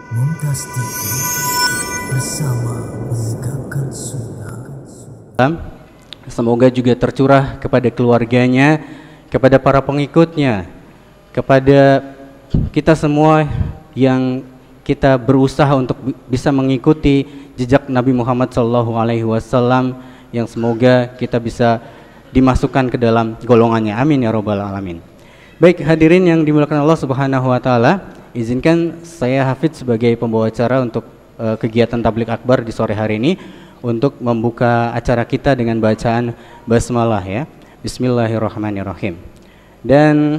Mumtaz TV bersama menegakkan sunnah. Semoga juga tercurah kepada keluarganya, kepada para pengikutnya, kepada kita semua yang kita berusaha untuk bisa mengikuti jejak Nabi Muhammad SAW, yang semoga kita bisa dimasukkan ke dalam golongannya. Amin ya robbal alamin. Baik hadirin yang dimuliakan Allah Subhanahu wa taala, izinkan saya Hafidz sebagai pembawa acara untuk kegiatan tabligh akbar di sore hari ini untuk membuka acara kita dengan bacaan basmalah ya. Bismillahirrahmanirrahim. Dan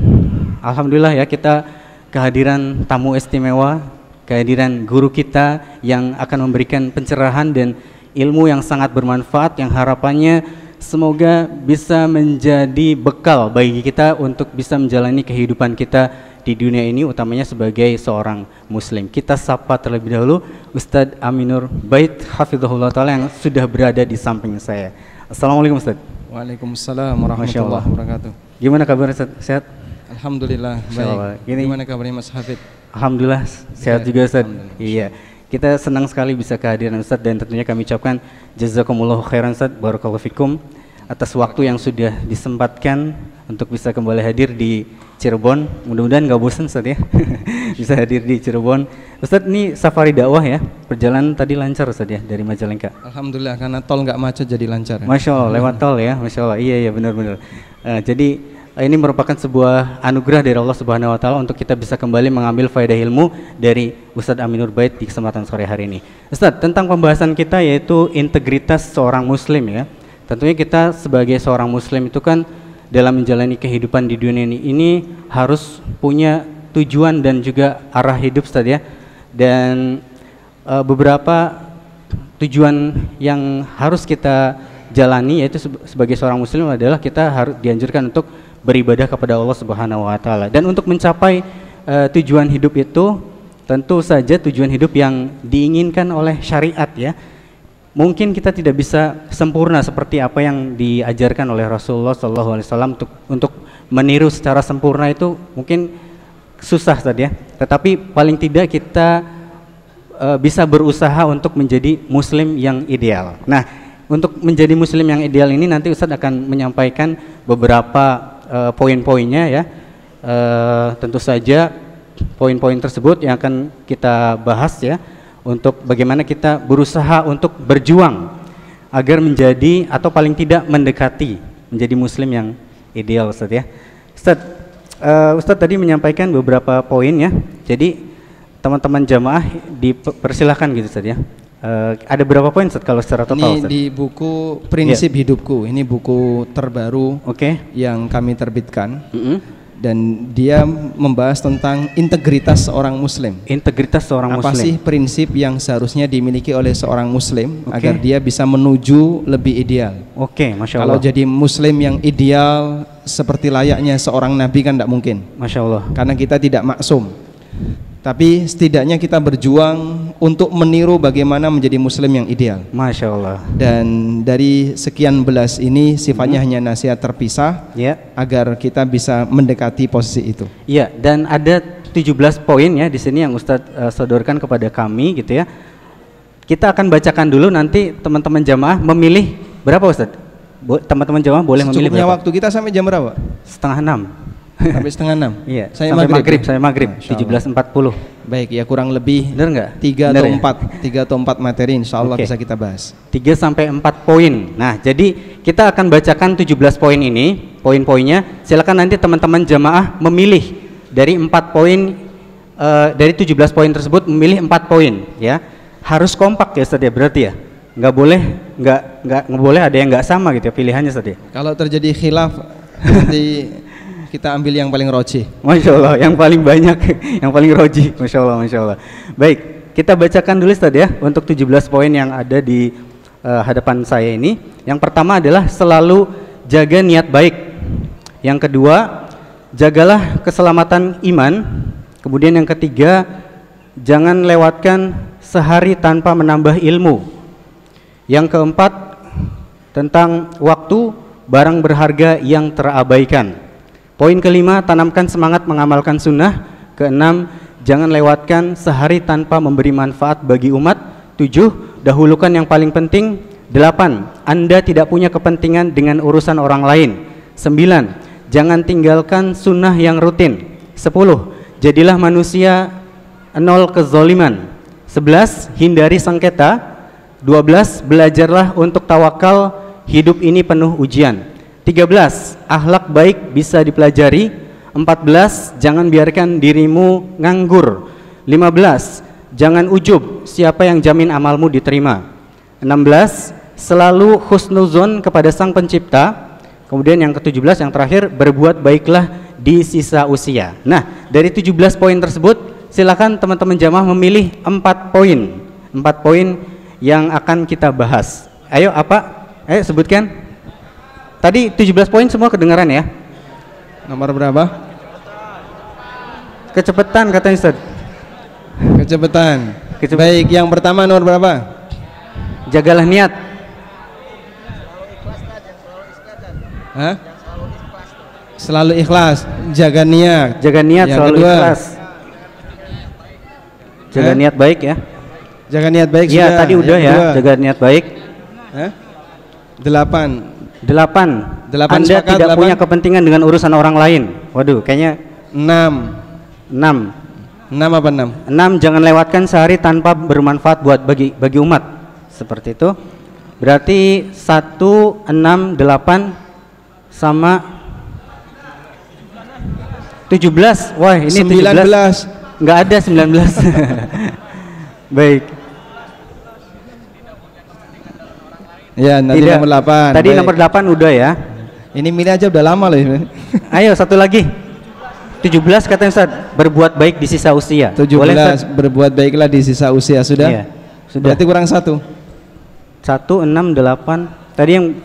alhamdulillah ya, kita kehadiran tamu istimewa, kehadiran guru kita yang akan memberikan pencerahan dan ilmu yang sangat bermanfaat, yang harapannya semoga bisa menjadi bekal bagi kita untuk bisa menjalani kehidupan kita di dunia ini, utamanya sebagai seorang muslim. Kita sapa terlebih dahulu Ustadz Aminur Bait hafizahullah ta'ala yang sudah berada di samping saya. Assalamualaikum Ustadz. Waalaikumsalam warahmatullahi wabarakatuh. Gimana kabar Ustadz? Sehat? Alhamdulillah baik. Gimana kabarnya Mas Hafid? Alhamdulillah sehat juga Ustadz. Iya. Kita senang sekali bisa kehadiran Ustadz, dan tentunya kami ucapkan jazakumullahu khairan Ustadz, barakallahu fikum atas waktu yang sudah disempatkan untuk bisa kembali hadir di Cirebon. Mudah-mudahan nggak bosan Ustadz ya. Bisa hadir di Cirebon. Ustadz, ini safari dakwah ya, perjalanan tadi lancar Ustadz ya dari Majalengka? Alhamdulillah, karena tol nggak macet jadi lancar. Masya Allah, lewat tol ya, Masya Allah. Iya benar-benar. Jadi ini merupakan sebuah anugerah dari Allah Subhanahu wa taala untuk kita bisa kembali mengambil faedah ilmu dari Ustadz Aminur Bait di kesempatan sore hari ini. Ustadz, tentang pembahasan kita yaitu integritas seorang muslim ya. Tentunya kita sebagai seorang muslim itu kan dalam menjalani kehidupan di dunia ini harus punya tujuan dan juga arah hidup Ustadz ya. Dan beberapa tujuan yang harus kita jalani yaitu sebagai seorang muslim adalah kita harus dianjurkan untuk beribadah kepada Allah Subhanahu wa taala. Dan untuk mencapai tujuan hidup itu tentu saja tujuan hidup yang diinginkan oleh syariat ya. Mungkin kita tidak bisa sempurna seperti apa yang diajarkan oleh Rasulullah SAW untuk meniru secara sempurna, itu mungkin susah tadi ya. Tetapi paling tidak kita bisa berusaha untuk menjadi muslim yang ideal. Nah, untuk menjadi muslim yang ideal ini nanti Ustadz akan menyampaikan beberapa poin-poinnya ya. Tentu saja poin-poin tersebut yang akan kita bahas ya, untuk bagaimana kita berusaha untuk berjuang agar menjadi atau paling tidak mendekati menjadi muslim yang ideal Ustadz ya. Ustadz tadi menyampaikan beberapa poin ya. Jadi teman-teman jamaah dipersilahkan gitu Ustadz ya. Ada berapa poin Ustadz kalau secara total? Ini Ustadz? Di buku Prinsip Hidupku, ini buku terbaru yang kami terbitkan. Dan dia membahas tentang integritas seorang muslim. Integritas seorang muslim. Apa sih prinsip yang seharusnya dimiliki oleh seorang muslim agar dia bisa menuju lebih ideal? Masya Allah. Kalau jadi muslim yang ideal seperti layaknya seorang nabi kan tidak mungkin. Masya Allah. Karena kita tidak maksum. Tapi setidaknya kita berjuang untuk meniru bagaimana menjadi muslim yang ideal. Masya Allah. Dan dari sekian belas ini sifatnya hanya nasihat terpisah agar kita bisa mendekati posisi itu. Iya, dan ada 17 poin ya di sini yang Ustadz sodorkan kepada kami gitu ya. Kita akan bacakan dulu, nanti teman-teman jamaah memilih berapa Ustadz? Teman-teman jamaah boleh memilih berapa? Waktu kita sampai jam berapa? 5:30. Sampai 5:30. Iya. Sampai maghrib. Saya maghrib 17.40. Baik ya, kurang lebih benar nggak? 3 atau 4 materi insya Allah bisa kita bahas. 3 sampai 4 poin. Nah, jadi kita akan bacakan 17 poin ini, poin-poinnya. Silakan nanti teman-teman jamaah memilih dari 4 poin, dari 17 poin tersebut memilih 4 poin ya. Harus kompak ya Ustadz ya, berarti ya. Nggak boleh ada yang nggak sama gitu ya pilihannya Ustadz ya. Kalau terjadi khilaf nanti kita ambil yang paling roji. Masya Allah, yang paling banyak, yang paling roji. Masya Allah, Masya Allah. Baik, kita bacakan dulu Ustadz ya, untuk 17 poin yang ada di hadapan saya ini. Yang pertama adalah selalu jaga niat baik. Yang kedua, jagalah keselamatan iman. Kemudian yang ketiga, jangan lewatkan sehari tanpa menambah ilmu. Yang keempat, tentang waktu, barang berharga yang terabaikan. Poin kelima, tanamkan semangat mengamalkan sunnah. Keenam, jangan lewatkan sehari tanpa memberi manfaat bagi umat. 7, dahulukan yang paling penting. 8, Anda tidak punya kepentingan dengan urusan orang lain. 9, jangan tinggalkan sunnah yang rutin. 10, jadilah manusia 0 kezoliman. 11, hindari sengketa. 12, belajarlah untuk tawakal, hidup ini penuh ujian. 13, akhlak baik bisa dipelajari. 14, jangan biarkan dirimu nganggur. 15, jangan ujub, siapa yang jamin amalmu diterima. 16, selalu husnuzon kepada sang pencipta. Kemudian yang ke-17 yang terakhir, berbuat baiklah di sisa usia. Nah, dari 17 poin tersebut, silakan teman-teman jamaah memilih 4 poin. 4 poin yang akan kita bahas. Ayo apa? Ayo sebutkan. Tadi 17 poin semua kedengaran ya? Nomor berapa? Kecepatan katanya Ustaz. Kecepatan. Baik, yang pertama nomor berapa? Jagalah niat. Hah? Selalu ikhlas. Jaga niat. Jaga niat, yang selalu kedua, ikhlas. Jaga niat baik ya. Jaga niat baik ya, sudah. tadi udah yang ya. kedua. Jaga niat baik. 8. Anda sepakat, tidak 8. punya kepentingan dengan urusan orang lain. Waduh, kayaknya 6. 6 apa 6? 6, jangan lewatkan sehari tanpa bermanfaat buat bagi umat. Seperti itu. Berarti 1, 6, 8 sama 17. Wah, ini 19. Nggak ada 19. Baik. Ya, nanti Tidak. nomor 8. Tadi Baik. nomor 8 udah ya. Ini milih aja udah lama loh ini. Ayo satu lagi. 17 katanya Ustaz, berbuat baik di sisa usia. 17, Boleh, Ustaz? berbuat baiklah di sisa usia. Sudah? Iya, sudah. Berarti kurang 1. 1, 6, 8. Tadi yang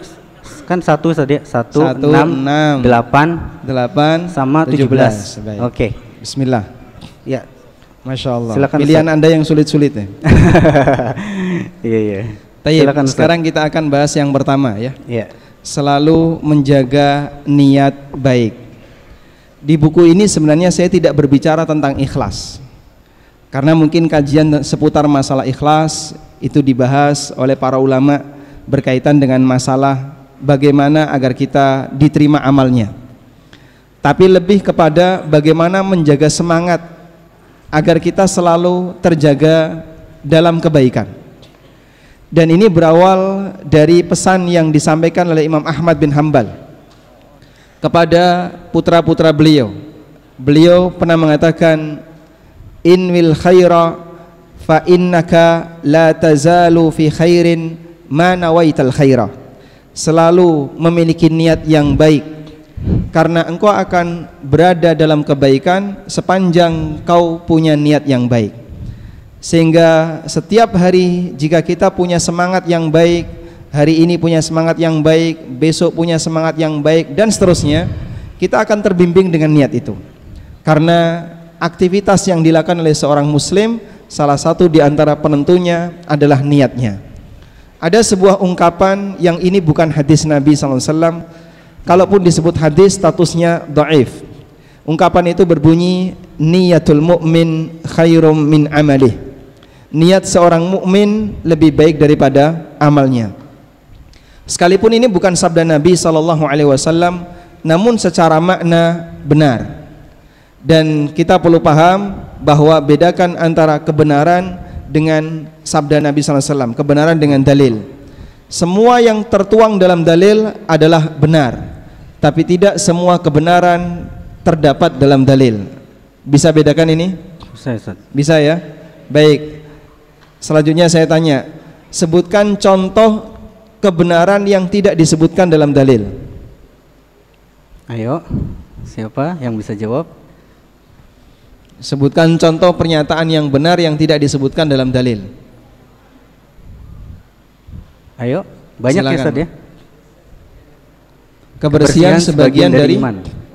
kan 1 tadi. 1, 6, 8 sama 17. Oke. Bismillah. Ya. Masya Allah. Silakan, pilihan Ustaz. Anda yang sulit-sulit ya. Iya. Tayyib, Silakan, Ustaz. sekarang kita akan bahas yang pertama ya. Iya. Selalu menjaga niat baik. Di buku ini sebenarnya saya tidak berbicara tentang ikhlas, karena mungkin kajian seputar masalah ikhlas itu dibahas oleh para ulama berkaitan dengan masalah bagaimana agar kita diterima amalnya. Tapi lebih kepada bagaimana menjaga semangat agar kita selalu terjaga dalam kebaikan. Dan ini berawal dari pesan yang disampaikan oleh Imam Ahmad bin Hanbal kepada putra-putra beliau. Beliau pernah mengatakan, "Inwil khaira fa innaka la tazalu fi khairin ma nawaital khaira." Selalu memiliki niat yang baik, karena engkau akan berada dalam kebaikan sepanjang kau punya niat yang baik. Sehingga setiap hari jika kita punya semangat yang baik, hari ini punya semangat yang baik, besok punya semangat yang baik, dan seterusnya, kita akan terbimbing dengan niat itu. Karena aktivitas yang dilakukan oleh seorang muslim, salah satu di antara penentunya adalah niatnya. Ada sebuah ungkapan yang ini bukan hadis Nabi SAW. Kalaupun disebut hadis, statusnya dhaif. Ungkapan itu berbunyi, niyatul mu'min khairum min amalih. Niat seorang mukmin lebih baik daripada amalnya. Sekalipun ini bukan sabda Nabi SAW, namun secara makna benar. Dan kita perlu paham bahwa bedakan antara kebenaran dengan sabda Nabi SAW, kebenaran dengan dalil. Semua yang tertuang dalam dalil adalah benar, tapi tidak semua kebenaran terdapat dalam dalil. Bisa bedakan ini? Bisa, Ustaz. Bisa ya? Baik. Selanjutnya saya tanya, sebutkan contoh kebenaran yang tidak disebutkan dalam dalil. Ayo, siapa yang bisa jawab? Sebutkan contoh pernyataan yang benar yang tidak disebutkan dalam dalil. Ayo, banyak ya Ustaz ya. Kebersihan sebagian dari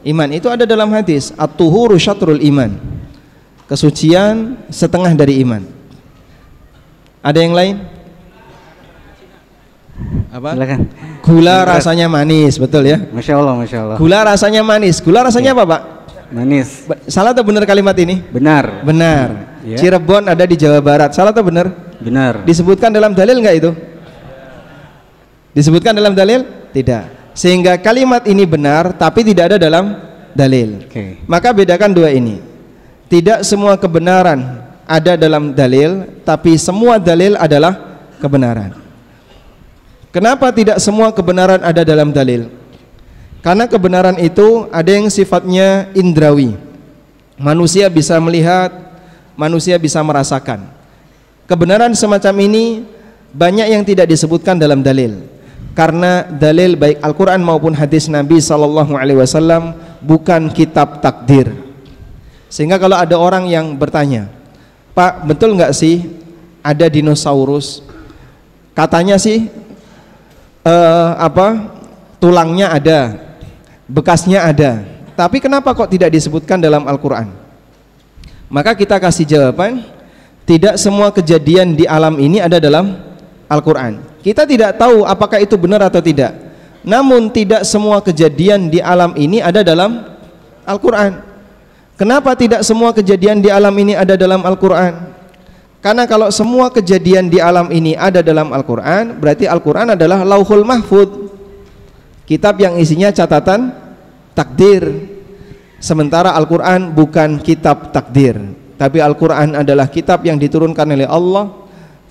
iman. Itu ada dalam hadis, at-tuhuru syatrul iman. Kesucian setengah dari iman. Ada yang lain? Apa? Silakan. Gula rasanya manis, betul ya? Masya Allah, Masya Allah. Gula rasanya manis. Gula rasanya apa, Pak? Manis. Salah atau benar kalimat ini? Benar. Benar. Ya. Cirebon ada di Jawa Barat. Salah atau benar? Benar. Disebutkan dalam dalil nggak itu? Disebutkan dalam dalil? Tidak. Sehingga kalimat ini benar tapi tidak ada dalam dalil. Oke. Maka bedakan dua ini. Tidak semua kebenaran ada dalam dalil, tapi semua dalil adalah kebenaran. Kenapa tidak semua kebenaran ada dalam dalil? Karena kebenaran itu ada yang sifatnya indrawi. Manusia bisa melihat, manusia bisa merasakan. Kebenaran semacam ini banyak yang tidak disebutkan dalam dalil. Karena dalil baik Al-Quran maupun hadis Nabi SAW bukan kitab takdir. Sehingga kalau ada orang yang bertanya, Pak, betul nggak sih ada dinosaurus? Katanya sih tulangnya ada, bekasnya ada, tapi kenapa kok tidak disebutkan dalam Al-Quran? Maka kita kasih jawaban, tidak semua kejadian di alam ini ada dalam Al-Quran. Kita tidak tahu apakah itu benar atau tidak. Namun tidak semua kejadian di alam ini ada dalam Al-Quran. Kenapa tidak semua kejadian di alam ini ada dalam Al-Quran? Karena kalau semua kejadian di alam ini ada dalam Al-Quran, berarti Al-Quran adalah Lauhul Mahfud, kitab yang isinya catatan takdir. Sementara Al-Quran bukan kitab takdir, tapi Al-Quran adalah kitab yang diturunkan oleh Allah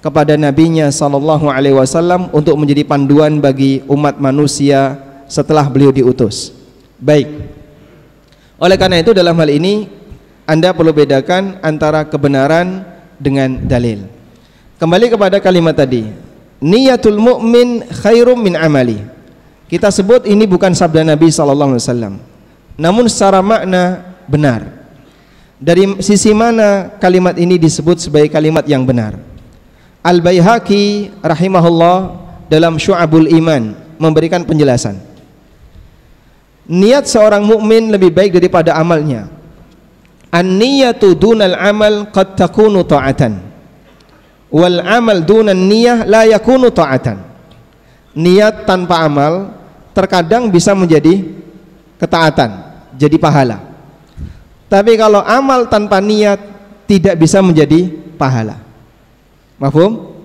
kepada Nabi-Nya SAW untuk menjadi panduan bagi umat manusia setelah beliau diutus. Baik. Oleh karena itu dalam hal ini Anda perlu bedakan antara kebenaran dengan dalil. Kembali kepada kalimat tadi, niyatul mu'min khairum min amali. Kita sebut ini bukan sabda Nabi SAW, namun secara makna benar. Dari sisi mana kalimat ini disebut sebagai kalimat yang benar? Al-Baihaqi rahimahullah dalam Syu'abul Iman memberikan penjelasan. Niat seorang mukmin lebih baik daripada amalnya. An-niyatu dunal amal qad takunu ta'atan, wal amal dunan niyah la yakunu ta'atan. Niat tanpa amal terkadang bisa menjadi ketaatan, jadi pahala. Tapi kalau amal tanpa niat tidak bisa menjadi pahala. Mafhum?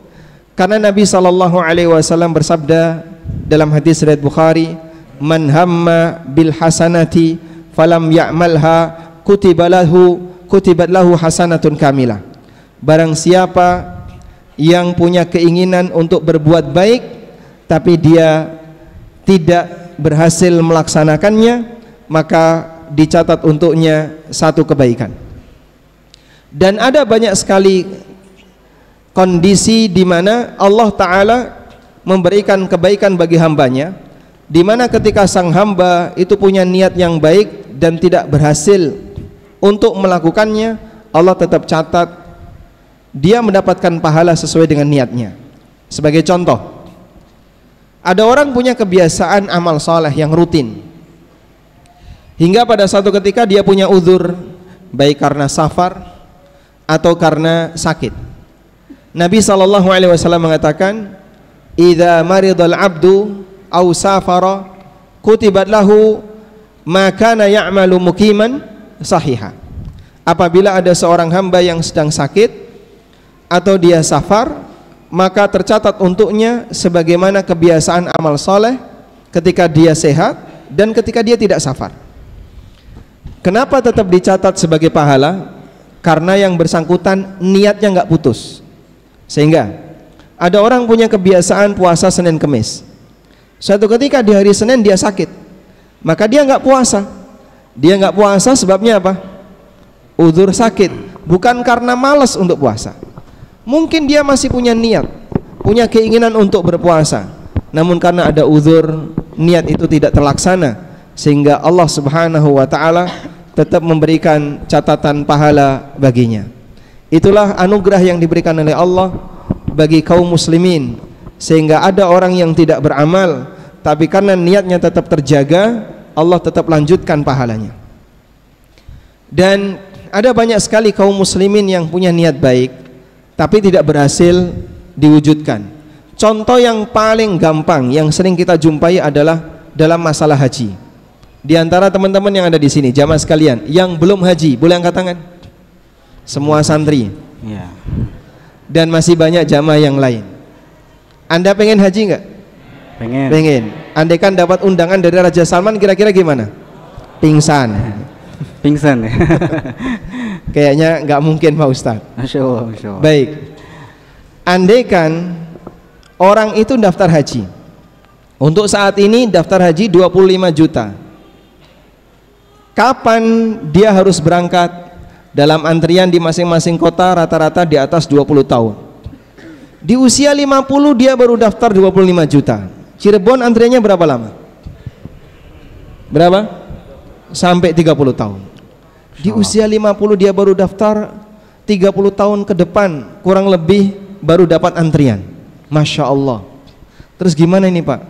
Karena Nabi SAW bersabda dalam hadis riwayat Bukhari, man hamma bil hasanati falam ya'malha kutibat lahu hasanatun kamilah. Barang siapa yang punya keinginan untuk berbuat baik tapi dia tidak berhasil melaksanakannya, maka dicatat untuknya satu kebaikan. Dan ada banyak sekali kondisi di mana Allah Ta'ala memberikan kebaikan bagi hambanya, di mana ketika sang hamba itu punya niat yang baik dan tidak berhasil untuk melakukannya, Allah tetap catat dia mendapatkan pahala sesuai dengan niatnya. Sebagai contoh, ada orang punya kebiasaan amal soleh yang rutin, hingga pada suatu ketika dia punya uzur, baik karena safar atau karena sakit. Nabi SAW mengatakan, idza maridal abdu aw safara kutibat lahu ma kana ya'malu muqiman sahiha. Apabila ada seorang hamba yang sedang sakit atau dia safar, maka tercatat untuknya sebagaimana kebiasaan amal soleh ketika dia sehat dan ketika dia tidak safar. Kenapa tetap dicatat sebagai pahala? Karena yang bersangkutan niatnya nggak putus. Sehingga ada orang punya kebiasaan puasa Senin Kemis, suatu ketika di hari Senin dia sakit, maka dia nggak puasa. Dia nggak puasa sebabnya apa? Uzur sakit, bukan karena malas untuk puasa. Mungkin dia masih punya niat, punya keinginan untuk berpuasa, namun karena ada uzur, niat itu tidak terlaksana, sehingga Allah Subhanahu wa Ta'ala tetap memberikan catatan pahala baginya. Itulah anugerah yang diberikan oleh Allah bagi kaum muslimin, sehingga ada orang yang tidak beramal, tapi karena niatnya tetap terjaga, Allah tetap lanjutkan pahalanya. Dan ada banyak sekali kaum muslimin yang punya niat baik tapi tidak berhasil diwujudkan. Contoh yang paling gampang yang sering kita jumpai adalah dalam masalah haji. Di antara teman-teman yang ada di sini, jamaah sekalian, yang belum haji, boleh angkat tangan? Semua santri. Iya. Dan masih banyak jamaah yang lain. Anda pengen haji nggak? Pengen. Pengen. Andaikan dapat undangan dari Raja Salman, kira-kira gimana? Pingsan. Pingsan ya. Kayaknya nggak mungkin Pak Ustadz. Masya Allah, Masya Allah. Baik. Andaikan orang itu daftar haji. Untuk saat ini daftar haji 25 juta. Kapan dia harus berangkat? Dalam antrian di masing-masing kota rata-rata di atas 20 tahun. Di usia 50 dia baru daftar 25 juta. Cirebon antriannya berapa lama? Berapa? Sampai 30 tahun. Di usia 50 dia baru daftar, 30 tahun ke depan kurang lebih baru dapat antrian. Masya Allah. Terus gimana ini Pak?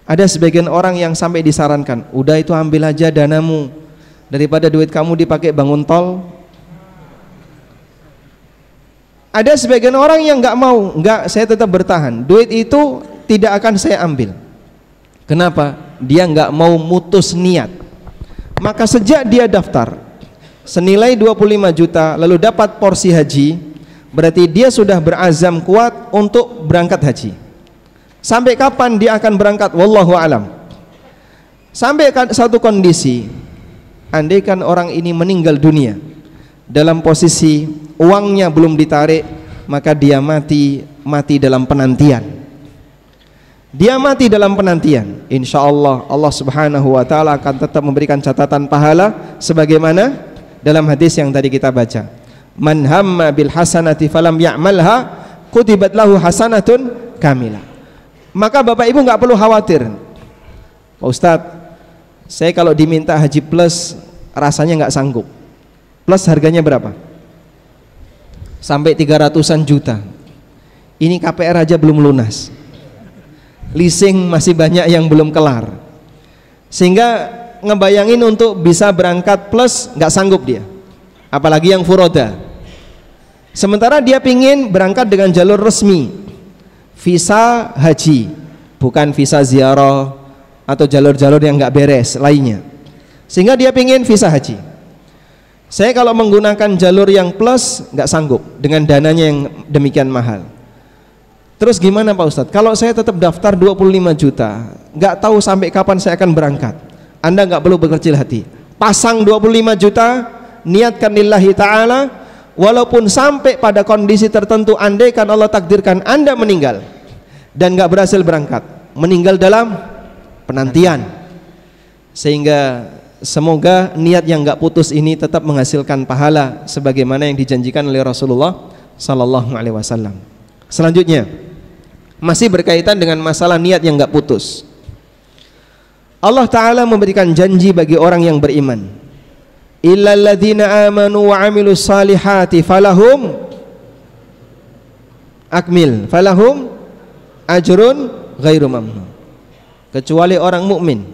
Ada sebagian orang yang sampai disarankan, udah itu ambil aja danamu, daripada duit kamu dipakai bangun tol. Ada sebagian orang yang nggak mau, nggak, saya tetap bertahan. Duit itu tidak akan saya ambil. Kenapa? Dia nggak mau mutus niat. Maka sejak dia daftar senilai 25 juta lalu dapat porsi haji, berarti dia sudah berazam kuat untuk berangkat haji. Sampai kapan dia akan berangkat? Wallahu alam. Sampai satu kondisi, andaikan orang ini meninggal dunia dalam posisi uangnya belum ditarik, maka dia mati dalam penantian. Dia mati dalam penantian. Insya Allah Allah Subhanahu wa Ta'ala akan tetap memberikan catatan pahala sebagaimana dalam hadis yang tadi kita baca. Man hamma bil hasanati falam ya'malha kutibat lahu hasanatun kamilah. Maka Bapak Ibu nggak perlu khawatir. Pak Ustadz, saya kalau diminta haji plus rasanya nggak sanggup. Plus harganya berapa? Sampai 300-an juta. Ini KPR aja belum lunas. Leasing masih banyak yang belum kelar. Sehingga ngebayangin untuk bisa berangkat plus nggak sanggup dia. Apalagi yang furoda. Sementara dia pingin berangkat dengan jalur resmi, visa haji, bukan visa ziarah atau jalur-jalur yang nggak beres lainnya. Sehingga dia pingin visa haji. Saya kalau menggunakan jalur yang plus nggak sanggup dengan dananya yang demikian mahal. Terus gimana Pak Ustadz? Kalau saya tetap daftar 25 juta, nggak tahu sampai kapan saya akan berangkat. Anda nggak perlu berkecil hati. Pasang 25 juta, niatkan lillahi ta'ala. Walaupun sampai pada kondisi tertentu, andaikan Allah takdirkan Anda meninggal dan nggak berhasil berangkat, meninggal dalam penantian, sehingga semoga niat yang nggak putus ini tetap menghasilkan pahala sebagaimana yang dijanjikan oleh Rasulullah Sallallahu Alaihi Wasallam. Selanjutnya masih berkaitan dengan masalah niat yang nggak putus. Allah Ta'ala memberikan janji bagi orang yang beriman, illal ladzina amanu wa amilus salihati falahum ajrun ghairu mamnun. Kecuali orang mukmin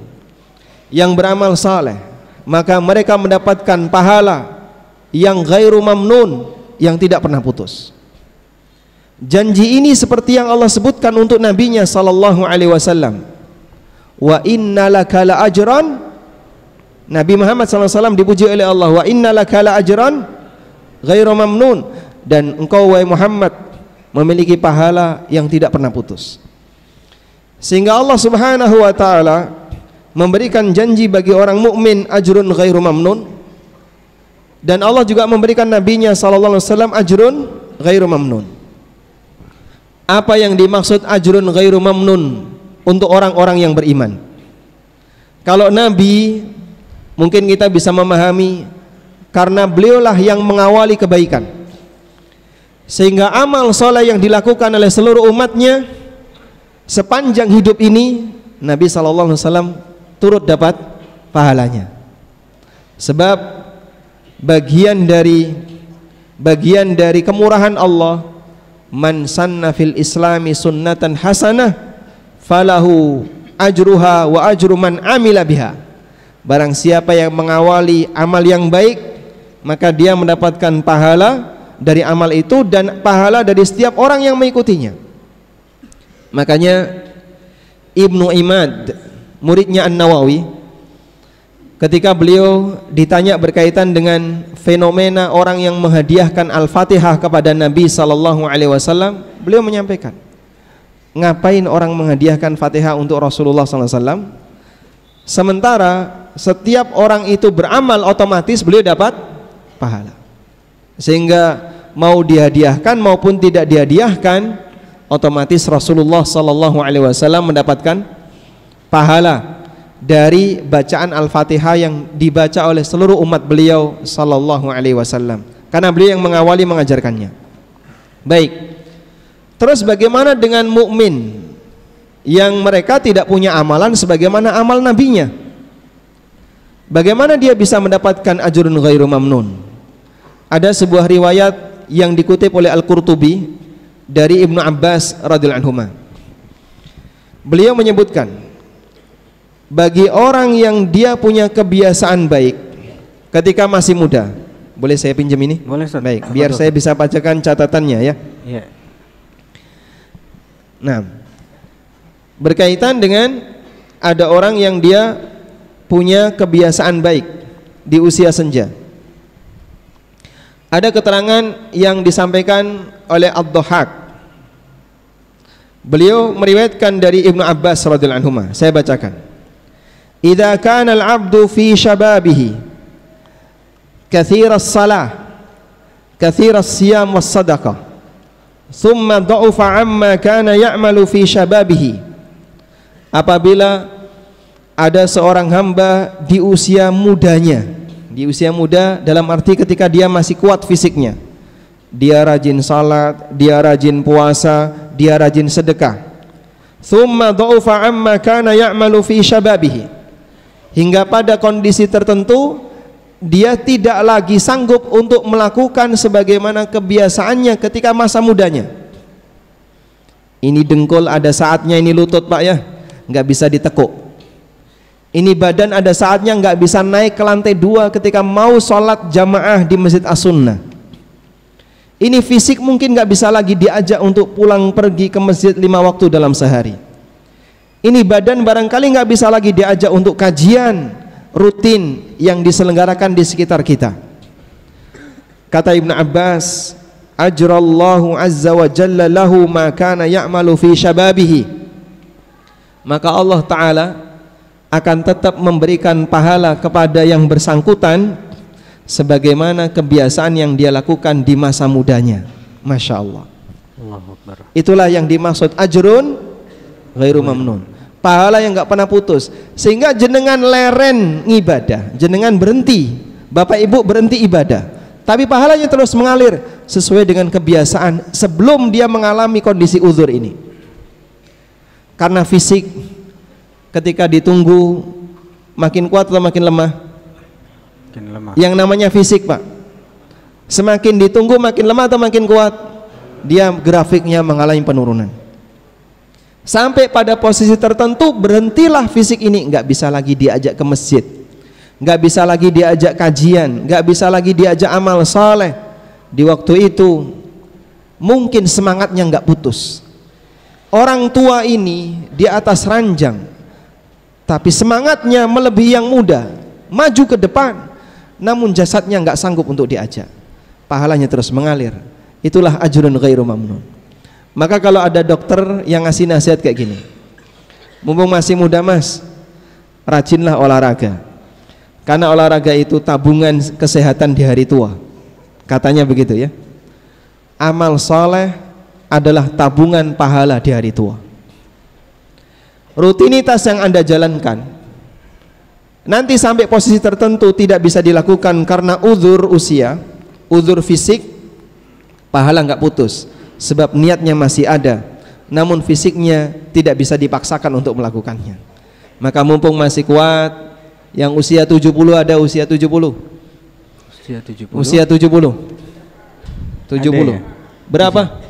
yang beramal saleh, maka mereka mendapatkan pahala yang ghairu mamnun, yang tidak pernah putus. Janji ini seperti yang Allah sebutkan untuk nabinya sallallahu alaihi wasallam. Wa innalaka la ajran, Nabi Muhammad SAW dipuji oleh Allah, wa innalaka la ajran ghairu mamnun, dan engkau wahai Muhammad memiliki pahala yang tidak pernah putus. Sehingga Allah Subhanahu wa taala memberikan janji bagi orang mukmin ajrun ghairu mamnun, dan Allah juga memberikan nabinya sallallahu alaihi wasallam ajrun ghairu mamnun. Apa yang dimaksud ajrun ghairu mamnun untuk orang-orang yang beriman? Kalau Nabi mungkin kita bisa memahami karena beliaulah yang mengawali kebaikan, sehingga amal soleh yang dilakukan oleh seluruh umatnya sepanjang hidup ini, Nabi SAW turut dapat pahalanya. Sebab bagian dari kemurahan Allah, man sanna fil islami sunnatan hasanah falahu ajruha wa ajru man amila biha. Barang siapa yang mengawali amal yang baik, maka dia mendapatkan pahala dari amal itu dan pahala dari setiap orang yang mengikutinya. Makanya Ibnu Imad, muridnya An-Nawawi, ketika beliau ditanya berkaitan dengan fenomena orang yang menghadiahkan Al-Fatihah kepada Nabi sallallahu alaihi wasallam, beliau menyampaikan, ngapain orang menghadiahkan Fatihah untuk Rasulullah sallallahu alaihi wasallam sementara setiap orang itu beramal otomatis beliau dapat pahala. Sehingga mau dihadiahkan maupun tidak dihadiahkan, otomatis Rasulullah sallallahu alaihi wasallam mendapatkan pahala dari bacaan Al-Fatihah yang dibaca oleh seluruh umat beliau sallallahu alaihi wasallam, karena beliau yang mengawali mengajarkannya. Baik. Terus bagaimana dengan mukmin yang mereka tidak punya amalan sebagaimana amal nabinya? Bagaimana dia bisa mendapatkan ajrun ghairu mamnun? Ada sebuah riwayat yang dikutip oleh Al-Qurtubi dari Ibnu Abbas radhiyallahu anhuma. Beliau menyebutkan, bagi orang yang dia punya kebiasaan baik ketika masih muda. Boleh saya pinjam ini? Boleh, Ustaz. Baik, biar saya bisa bacakan catatannya ya. Iya. Nah, berkaitan dengan ada orang yang dia punya kebiasaan baik di usia senja. Ada keterangan yang disampaikan oleh Ad-Dhahhak. Beliau meriwayatkan dari Ibnu Abbas radhiyallahu anhu. Saya bacakan. Idza kana al-'abdu fi shababihi katsiras salah, katsiras siyam was sadaqah, thumma dha'afa 'amma kana ya'malu fi shababihi. Apabila ada seorang hamba di usia mudanya, di usia muda dalam arti ketika dia masih kuat fisiknya, dia rajin salat, dia rajin puasa, dia rajin sedekah, thumma dha'afa 'amma kana ya'malu fi shababihi, hingga pada kondisi tertentu dia tidak lagi sanggup untuk melakukan sebagaimana kebiasaannya ketika masa mudanya. Ini dengkul ada saatnya, ini lutut Pak ya, nggak bisa ditekuk. Ini badan ada saatnya nggak bisa naik ke lantai 2 ketika mau sholat jamaah di Masjid As-Sunnah. Ini fisik mungkin nggak bisa lagi diajak untuk pulang pergi ke masjid 5 waktu dalam sehari. Ini badan barangkali nggak bisa lagi diajak untuk kajian rutin yang diselenggarakan di sekitar kita. Kata Ibnu Abbas, ajrallahu azza wa jalla lahu ma kana ya'malu fi syababihi. Maka Allah Ta'ala akan tetap memberikan pahala kepada yang bersangkutan sebagaimana kebiasaan yang dia lakukan di masa mudanya. Masya Allah. Allahu Akbar. Itulah yang dimaksud ajrun ghairu mamnun, pahala yang gak pernah putus. Sehingga jenengan leren ibadah, jenengan berhenti, Bapak Ibu berhenti ibadah, tapi pahalanya terus mengalir sesuai dengan kebiasaan sebelum dia mengalami kondisi uzur ini. Karena fisik ketika ditunggu makin kuat atau makin lemah? Makin lemah. Yang namanya fisik Pak, semakin ditunggu makin lemah atau makin kuat? Dia grafiknya mengalami penurunan. Sampai pada posisi tertentu berhentilah fisik ini, nggak bisa lagi diajak ke masjid, nggak bisa lagi diajak kajian, nggak bisa lagi diajak amal saleh. Di waktu itu mungkin semangatnya nggak putus. Orang tua ini di atas ranjang, tapi semangatnya melebihi yang muda, maju ke depan, namun jasadnya nggak sanggup untuk diajak. Pahalanya terus mengalir. Itulah ajrun ghairu mamnun. Maka kalau ada dokter yang ngasih nasihat kayak gini, mumpung masih muda Mas, rajinlah olahraga, karena olahraga itu tabungan kesehatan di hari tua. Katanya begitu ya. Amal soleh adalah tabungan pahala di hari tua. Rutinitas yang Anda jalankan nanti sampai posisi tertentu tidak bisa dilakukan karena uzur usia, uzur fisik, pahala nggak putus sebab niatnya masih ada, namun fisiknya tidak bisa dipaksakan untuk melakukannya. Maka mumpung masih kuat, yang usia 70 ada usia 70. Usia 70. Usia 70. 70. Ya? Berapa?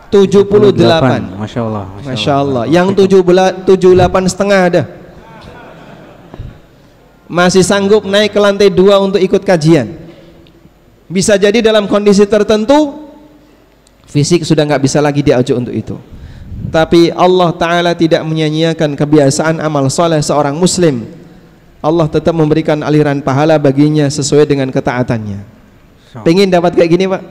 78. Masya Allah. Masya Allah. Yang 78 setengah ada. Masih sanggup naik ke lantai 2 untuk ikut kajian. Bisa jadi dalam kondisi tertentu fisik sudah nggak bisa lagi diajak untuk itu. Tapi Allah Ta'ala tidak menyanyiakan kebiasaan amal soleh seorang muslim Allah tetap memberikan aliran pahala baginya sesuai dengan ketaatannya. Pengen dapat kayak gini, Pak?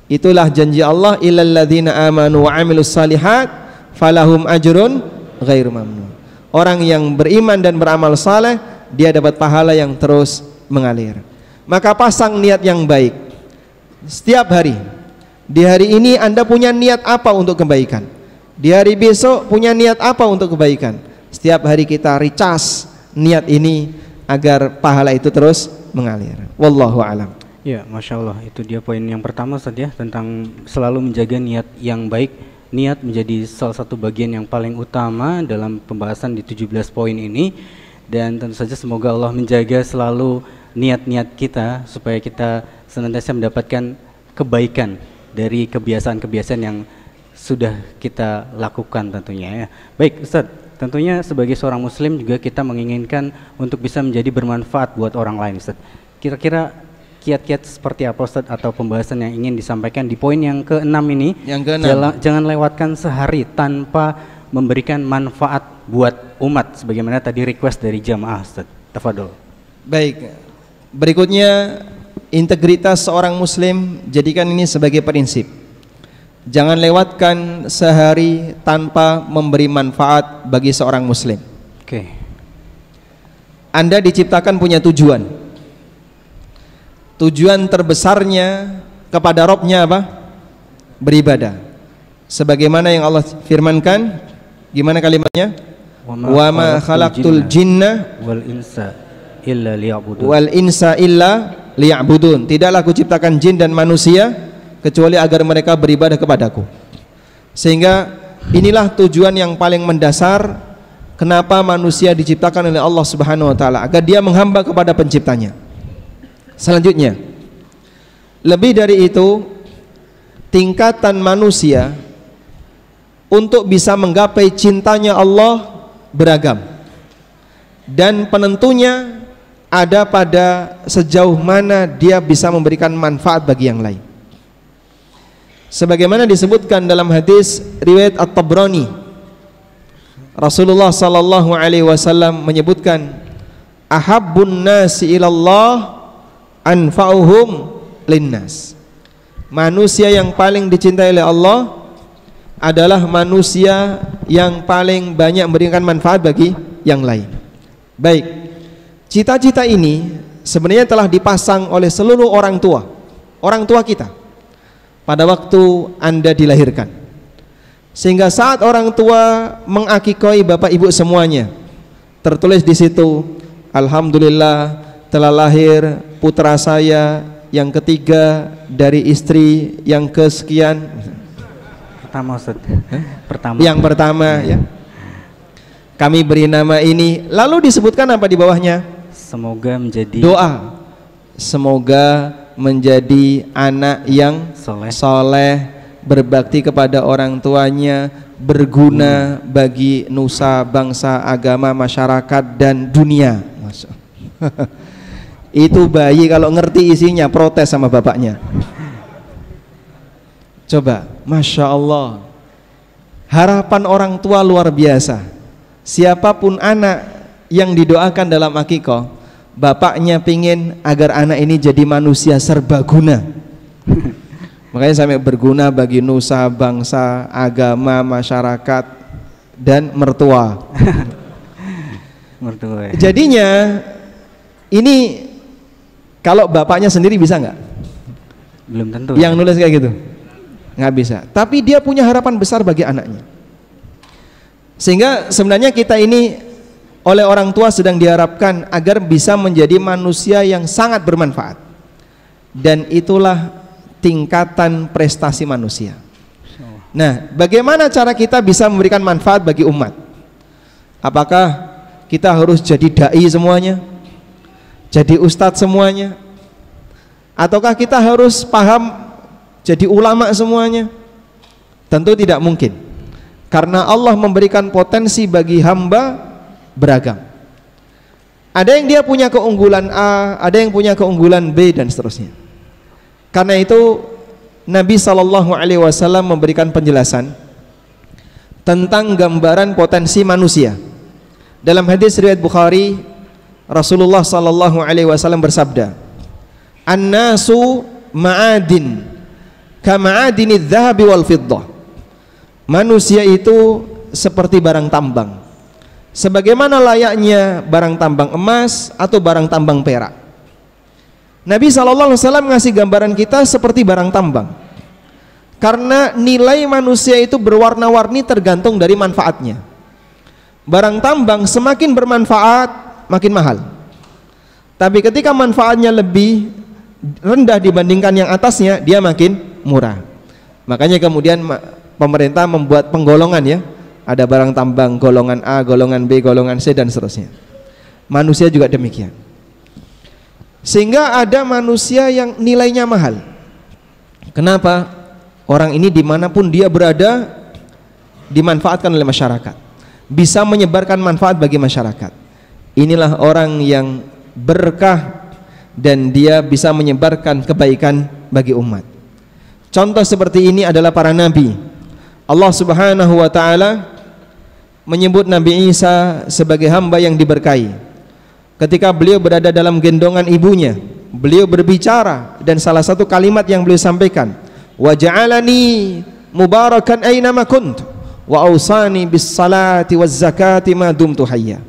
Itulah janji Allah, illal ladzina amanu wa amilus salihat falahum ajrun ghairu mamnun. Orang yang beriman dan beramal saleh, dia dapat pahala yang terus mengalir. Maka pasang niat yang baik setiap hari. Di hari ini Anda punya niat apa untuk kebaikan? Di hari besok punya niat apa untuk kebaikan? Setiap hari kita recharge niat ini agar pahala itu terus mengalir. Wallahu alam. Ya, Masya Allah, itu dia poin yang pertama Ustaz ya, tentang selalu menjaga niat yang baik. Niat menjadi salah satu bagian yang paling utama dalam pembahasan di 17 poin ini. Dan tentu saja semoga Allah menjaga selalu niat-niat kita supaya kita senantiasa mendapatkan kebaikan dari kebiasaan-kebiasaan yang sudah kita lakukan tentunya ya. Baik Ustaz, tentunya sebagai seorang muslim juga kita menginginkan untuk bisa menjadi bermanfaat buat orang lain Ustaz. Kira-kira kiat-kiat seperti apa Ustaz atau pembahasan yang ingin disampaikan di poin yang ke-6 ini? Yang ke-6. Jangan lewatkan sehari tanpa memberikan manfaat buat umat sebagaimana tadi request dari jamaah Ustaz. Tafadhol. Baik. Berikutnya, integritas seorang muslim, jadikan ini sebagai prinsip. Jangan lewatkan sehari tanpa memberi manfaat bagi seorang muslim. Oke. Anda diciptakan punya tujuan. Tujuan terbesarnya kepada Robnya apa? Beribadah. Sebagaimana yang Allah firmankan, gimana kalimatnya? Wa ma khalaqtul jinna wal insa illa liya'budun. Wal insa illa liya'budun. Tidaklah aku ciptakan jin dan manusia kecuali agar mereka beribadah kepadaku. Sehingga inilah tujuan yang paling mendasar kenapa manusia diciptakan oleh Allah Subhanahu wa taala, agar dia menghamba kepada penciptanya. Selanjutnya, lebih dari itu, tingkatan manusia untuk bisa menggapai cintanya Allah beragam, dan penentunya ada pada sejauh mana dia bisa memberikan manfaat bagi yang lain. Sebagaimana disebutkan dalam hadis riwayat At-Tabrani, Rasulullah sallallahu alaihi wasallam menyebutkan, ahabbun nasi ilallah anfa'uhum linnas. Manusia yang paling dicintai oleh Allah adalah manusia yang paling banyak memberikan manfaat bagi yang lain. Baik, cita-cita ini sebenarnya telah dipasang oleh seluruh orang tua kita pada waktu Anda dilahirkan. Sehingga saat orang tua mengakikoi bapak ibu semuanya, tertulis di situ, alhamdulillah telah lahir putra saya yang ketiga dari istri yang kesekian. Pertama Ustaz. Yang pertama ya. Kami beri nama ini, lalu disebutkan apa di bawahnya? Semoga menjadi doa. Semoga menjadi anak yang soleh, berbakti kepada orang tuanya, berguna bagi nusa, bangsa, agama, masyarakat dan dunia. Masya Allah. Itu bayi kalau ngerti isinya protes sama bapaknya. Coba, Masya Allah, harapan orang tua luar biasa. Siapapun anak yang didoakan dalam akikah, bapaknya pingin agar anak ini jadi manusia serbaguna. Makanya sampai berguna bagi nusa, bangsa, agama, masyarakat dan mertua. Mertua. Jadinya ini kalau bapaknya sendiri bisa nggak? Belum tentu. Yang nulis kayak gitu nggak bisa. Tapi dia punya harapan besar bagi anaknya. Sehingga sebenarnya kita ini oleh orang tua sedang diharapkan agar bisa menjadi manusia yang sangat bermanfaat. Dan itulah tingkatan prestasi manusia. Nah, bagaimana cara kita bisa memberikan manfaat bagi umat? Apakah kita harus jadi dai semuanya? Jadi ustadz semuanya? Ataukah kita harus paham jadi ulama semuanya? Tentu tidak mungkin, karena Allah memberikan potensi bagi hamba beragam. Ada yang dia punya keunggulan A, ada yang punya keunggulan B dan seterusnya. Karena itu Nabi SAW memberikan penjelasan tentang gambaran potensi manusia. Dalam hadis riwayat Bukhari, Rasulullah sallallahu alaihi wasallam bersabda, "An-nasu ma'adin kama'adinidz dzahabi wal fiddah." Manusia itu seperti barang tambang, sebagaimana layaknya barang tambang emas atau barang tambang perak. Nabi sallallahu alaihi wasallam ngasih gambaran kita seperti barang tambang, karena nilai manusia itu berwarna-warni tergantung dari manfaatnya. Barang tambang semakin bermanfaat makin mahal, tapi ketika manfaatnya lebih rendah dibandingkan yang atasnya, dia makin murah. Makanya kemudian pemerintah membuat penggolongan, ya, ada barang tambang golongan A, golongan B, golongan C, dan seterusnya. Manusia juga demikian, sehingga ada manusia yang nilainya mahal. Kenapa? Orang ini dimanapun dia berada dimanfaatkan oleh masyarakat, bisa menyebarkan manfaat bagi masyarakat. Inilah orang yang berkah dan dia bisa menyebarkan kebaikan bagi umat. Contoh seperti ini adalah para nabi. Allah Subhanahu wa taala menyebut Nabi Isa sebagai hamba yang diberkahi. Ketika beliau berada dalam gendongan ibunya, beliau berbicara, dan salah satu kalimat yang beliau sampaikan, "Wa ja'alani mubarakan aina ma kunt wa awsani bis salati waz zakati ma dumtu hayya."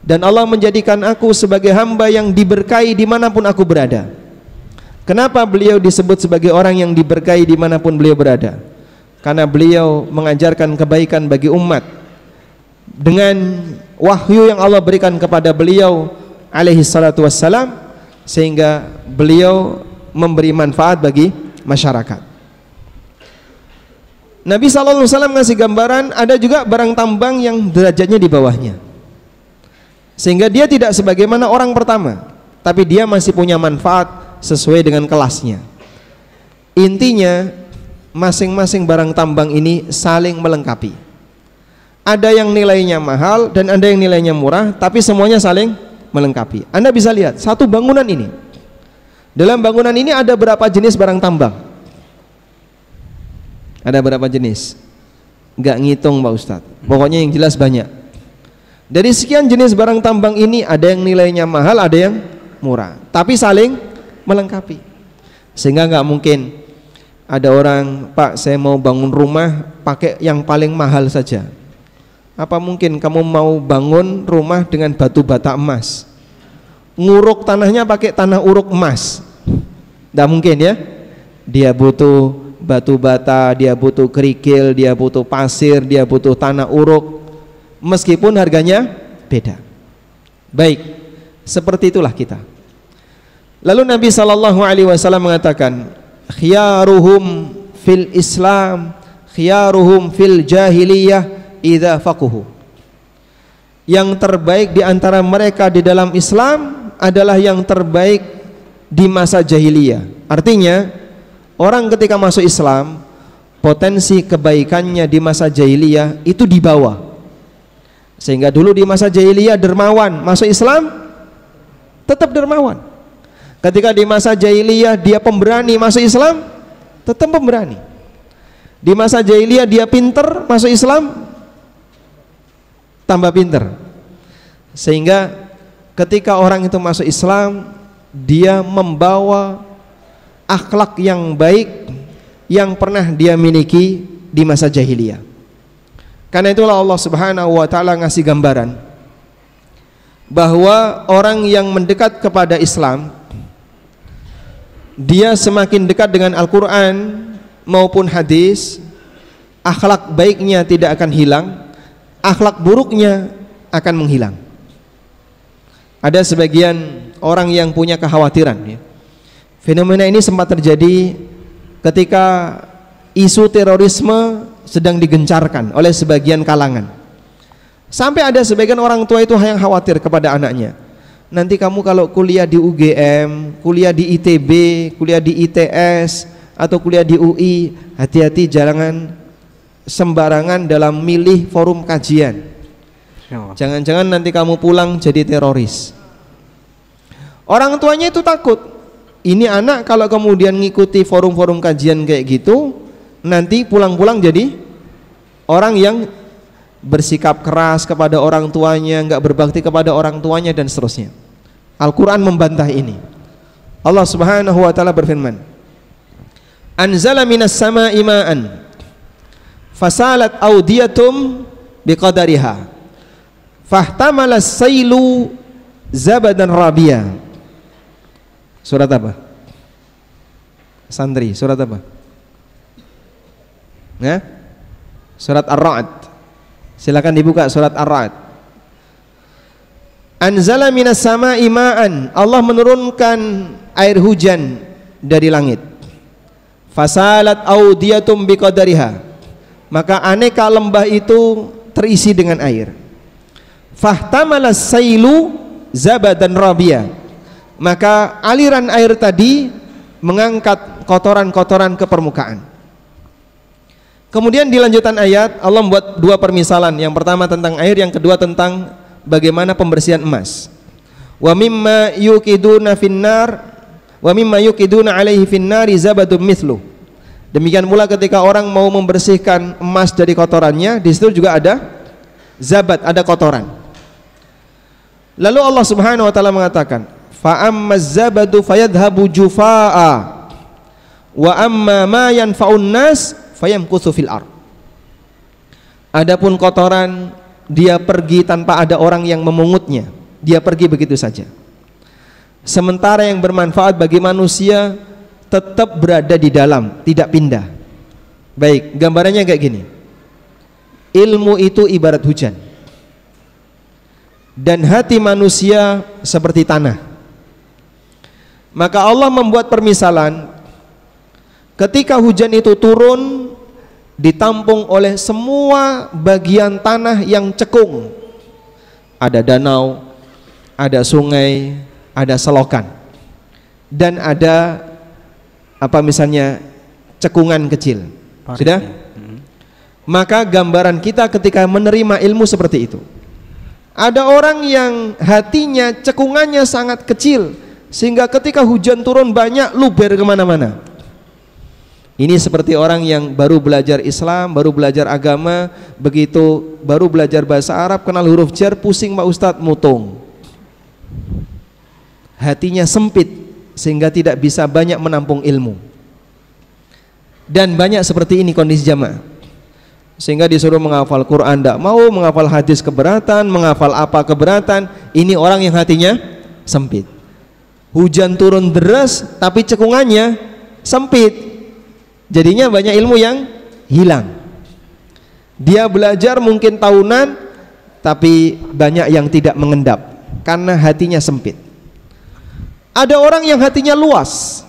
Dan Allah menjadikan aku sebagai hamba yang diberkahi dimanapun aku berada. Kenapa beliau disebut sebagai orang yang diberkahi dimanapun beliau berada? Karena beliau mengajarkan kebaikan bagi umat dengan wahyu yang Allah berikan kepada beliau alaihi salatu wassalam, sehingga beliau memberi manfaat bagi masyarakat. Nabi sallallahu alaihi wasallam ngasih gambaran ada juga barang tambang yang derajatnya di bawahnya, sehingga dia tidak sebagaimana orang pertama, tapi dia masih punya manfaat sesuai dengan kelasnya. Intinya masing-masing barang tambang ini saling melengkapi. Ada yang nilainya mahal dan ada yang nilainya murah, tapi semuanya saling melengkapi. Anda bisa lihat satu bangunan ini. Dalam bangunan ini ada berapa jenis barang tambang? Ada berapa jenis? Enggak ngitung Pak Ustadz. Pokoknya yang jelas banyak. Dari sekian jenis barang tambang ini ada yang nilainya mahal, ada yang murah, tapi saling melengkapi. Sehingga nggak mungkin ada orang, "Pak, saya mau bangun rumah pakai yang paling mahal saja." Apa mungkin kamu mau bangun rumah dengan batu bata emas, nguruk tanahnya pakai tanah uruk emas? Nggak mungkin, ya. Dia butuh batu bata, dia butuh kerikil, dia butuh pasir, dia butuh tanah uruk, meskipun harganya beda. Baik, seperti itulah kita. Lalu Nabi sallallahu alaihi wasallam mengatakan, "Khiyaruhum fil Islam, khiyaruhum fil jahiliyah idza faqahu." Yang terbaik di antara mereka di dalam Islam adalah yang terbaik di masa jahiliyah. Artinya, orang ketika masuk Islam, potensi kebaikannya di masa jahiliyah itu di bawah. Sehingga dulu di masa jahiliyah dermawan, masuk Islam tetap dermawan. Ketika di masa jahiliyah dia pemberani, masuk Islam tetap pemberani. Di masa jahiliyah dia pinter, masuk Islam tambah pinter. Sehingga ketika orang itu masuk Islam, dia membawa akhlak yang baik yang pernah dia miliki di masa jahiliyah. Karena itulah Allah Subhanahu wa taala ngasih gambaran bahwa orang yang mendekat kepada Islam, dia semakin dekat dengan Al-Quran maupun hadis, akhlak baiknya tidak akan hilang, akhlak buruknya akan menghilang. Ada sebagian orang yang punya kekhawatiran, ya. Fenomena ini sempat terjadi ketika isu terorisme sedang digencarkan oleh sebagian kalangan. Sampai ada sebagian orang tua itu yang khawatir kepada anaknya. Nanti kamu kalau kuliah di UGM, kuliah di ITB, kuliah di ITS, atau kuliah di UI, hati-hati jangan sembarangan dalam milih forum kajian. Jangan-jangan nanti kamu pulang jadi teroris. Orang tuanya itu takut. Ini anak kalau kemudian ngikuti forum-forum kajian kayak gitu, nanti pulang-pulang jadi orang yang bersikap keras kepada orang tuanya, nggak berbakti kepada orang tuanya, dan seterusnya. Al-Quran membantah ini. Allah Subhanahu wa ta'ala berfirman, anzala minas sama'i ma'an fasalat audiyatum biqadariha fahtamalas sailu zabadan rabia. Surat apa? Santri, surat apa? Ya? Surat Ar-Ra'd. Silakan dibuka surat Ar-Ra'd. Anzala minas sama'i ma'an, Allah menurunkan air hujan dari langit. Fasalat audiyatum biqadariha, maka aneka lembah itu terisi dengan air. Fahtamalas sailu zabadan rabia, maka aliran air tadi mengangkat kotoran-kotoran ke permukaan. Kemudian di lanjutan ayat Allah membuat dua permisalan. Yang pertama tentang air, yang kedua tentang bagaimana pembersihan emas. Wa mimma yuqiduna finnar wa mimma yuqiduna alaihi finnari zabadun mithlu. Demikian pula ketika orang mau membersihkan emas dari kotorannya, di situ juga ada zabat, ada kotoran. Lalu Allah Subhanahu wa taala mengatakan, fa ammaz zabadu fayadhhabu jufaa wa amma ma yanfa'un nas fayamkuthu fil ard. Adapun kotoran, dia pergi tanpa ada orang yang memungutnya, dia pergi begitu saja. Sementara yang bermanfaat bagi manusia tetap berada di dalam, tidak pindah. Baik, gambarannya kayak gini. Ilmu itu ibarat hujan, dan hati manusia seperti tanah. Maka Allah membuat permisalan, ketika hujan itu turun, ditampung oleh semua bagian tanah yang cekung. Ada danau, ada sungai, ada selokan, dan ada apa misalnya cekungan kecil. Sudah? Maka gambaran kita ketika menerima ilmu seperti itu. Ada orang yang hatinya cekungannya sangat kecil, sehingga ketika hujan turun banyak luber kemana-mana. Ini seperti orang yang baru belajar Islam, baru belajar agama, begitu baru belajar bahasa Arab, kenal huruf jar, pusing Pak Ustadz, mutung. Hatinya sempit sehingga tidak bisa banyak menampung ilmu. Dan banyak seperti ini kondisi jamaah. Sehingga disuruh menghafal Quran tidak mau, menghafal hadis keberatan, menghafal apa keberatan. Ini orang yang hatinya sempit. Hujan turun deras tapi cekungannya sempit, jadinya banyak ilmu yang hilang. Dia belajar mungkin tahunan, tapi banyak yang tidak mengendap karena hatinya sempit. Ada orang yang hatinya luas,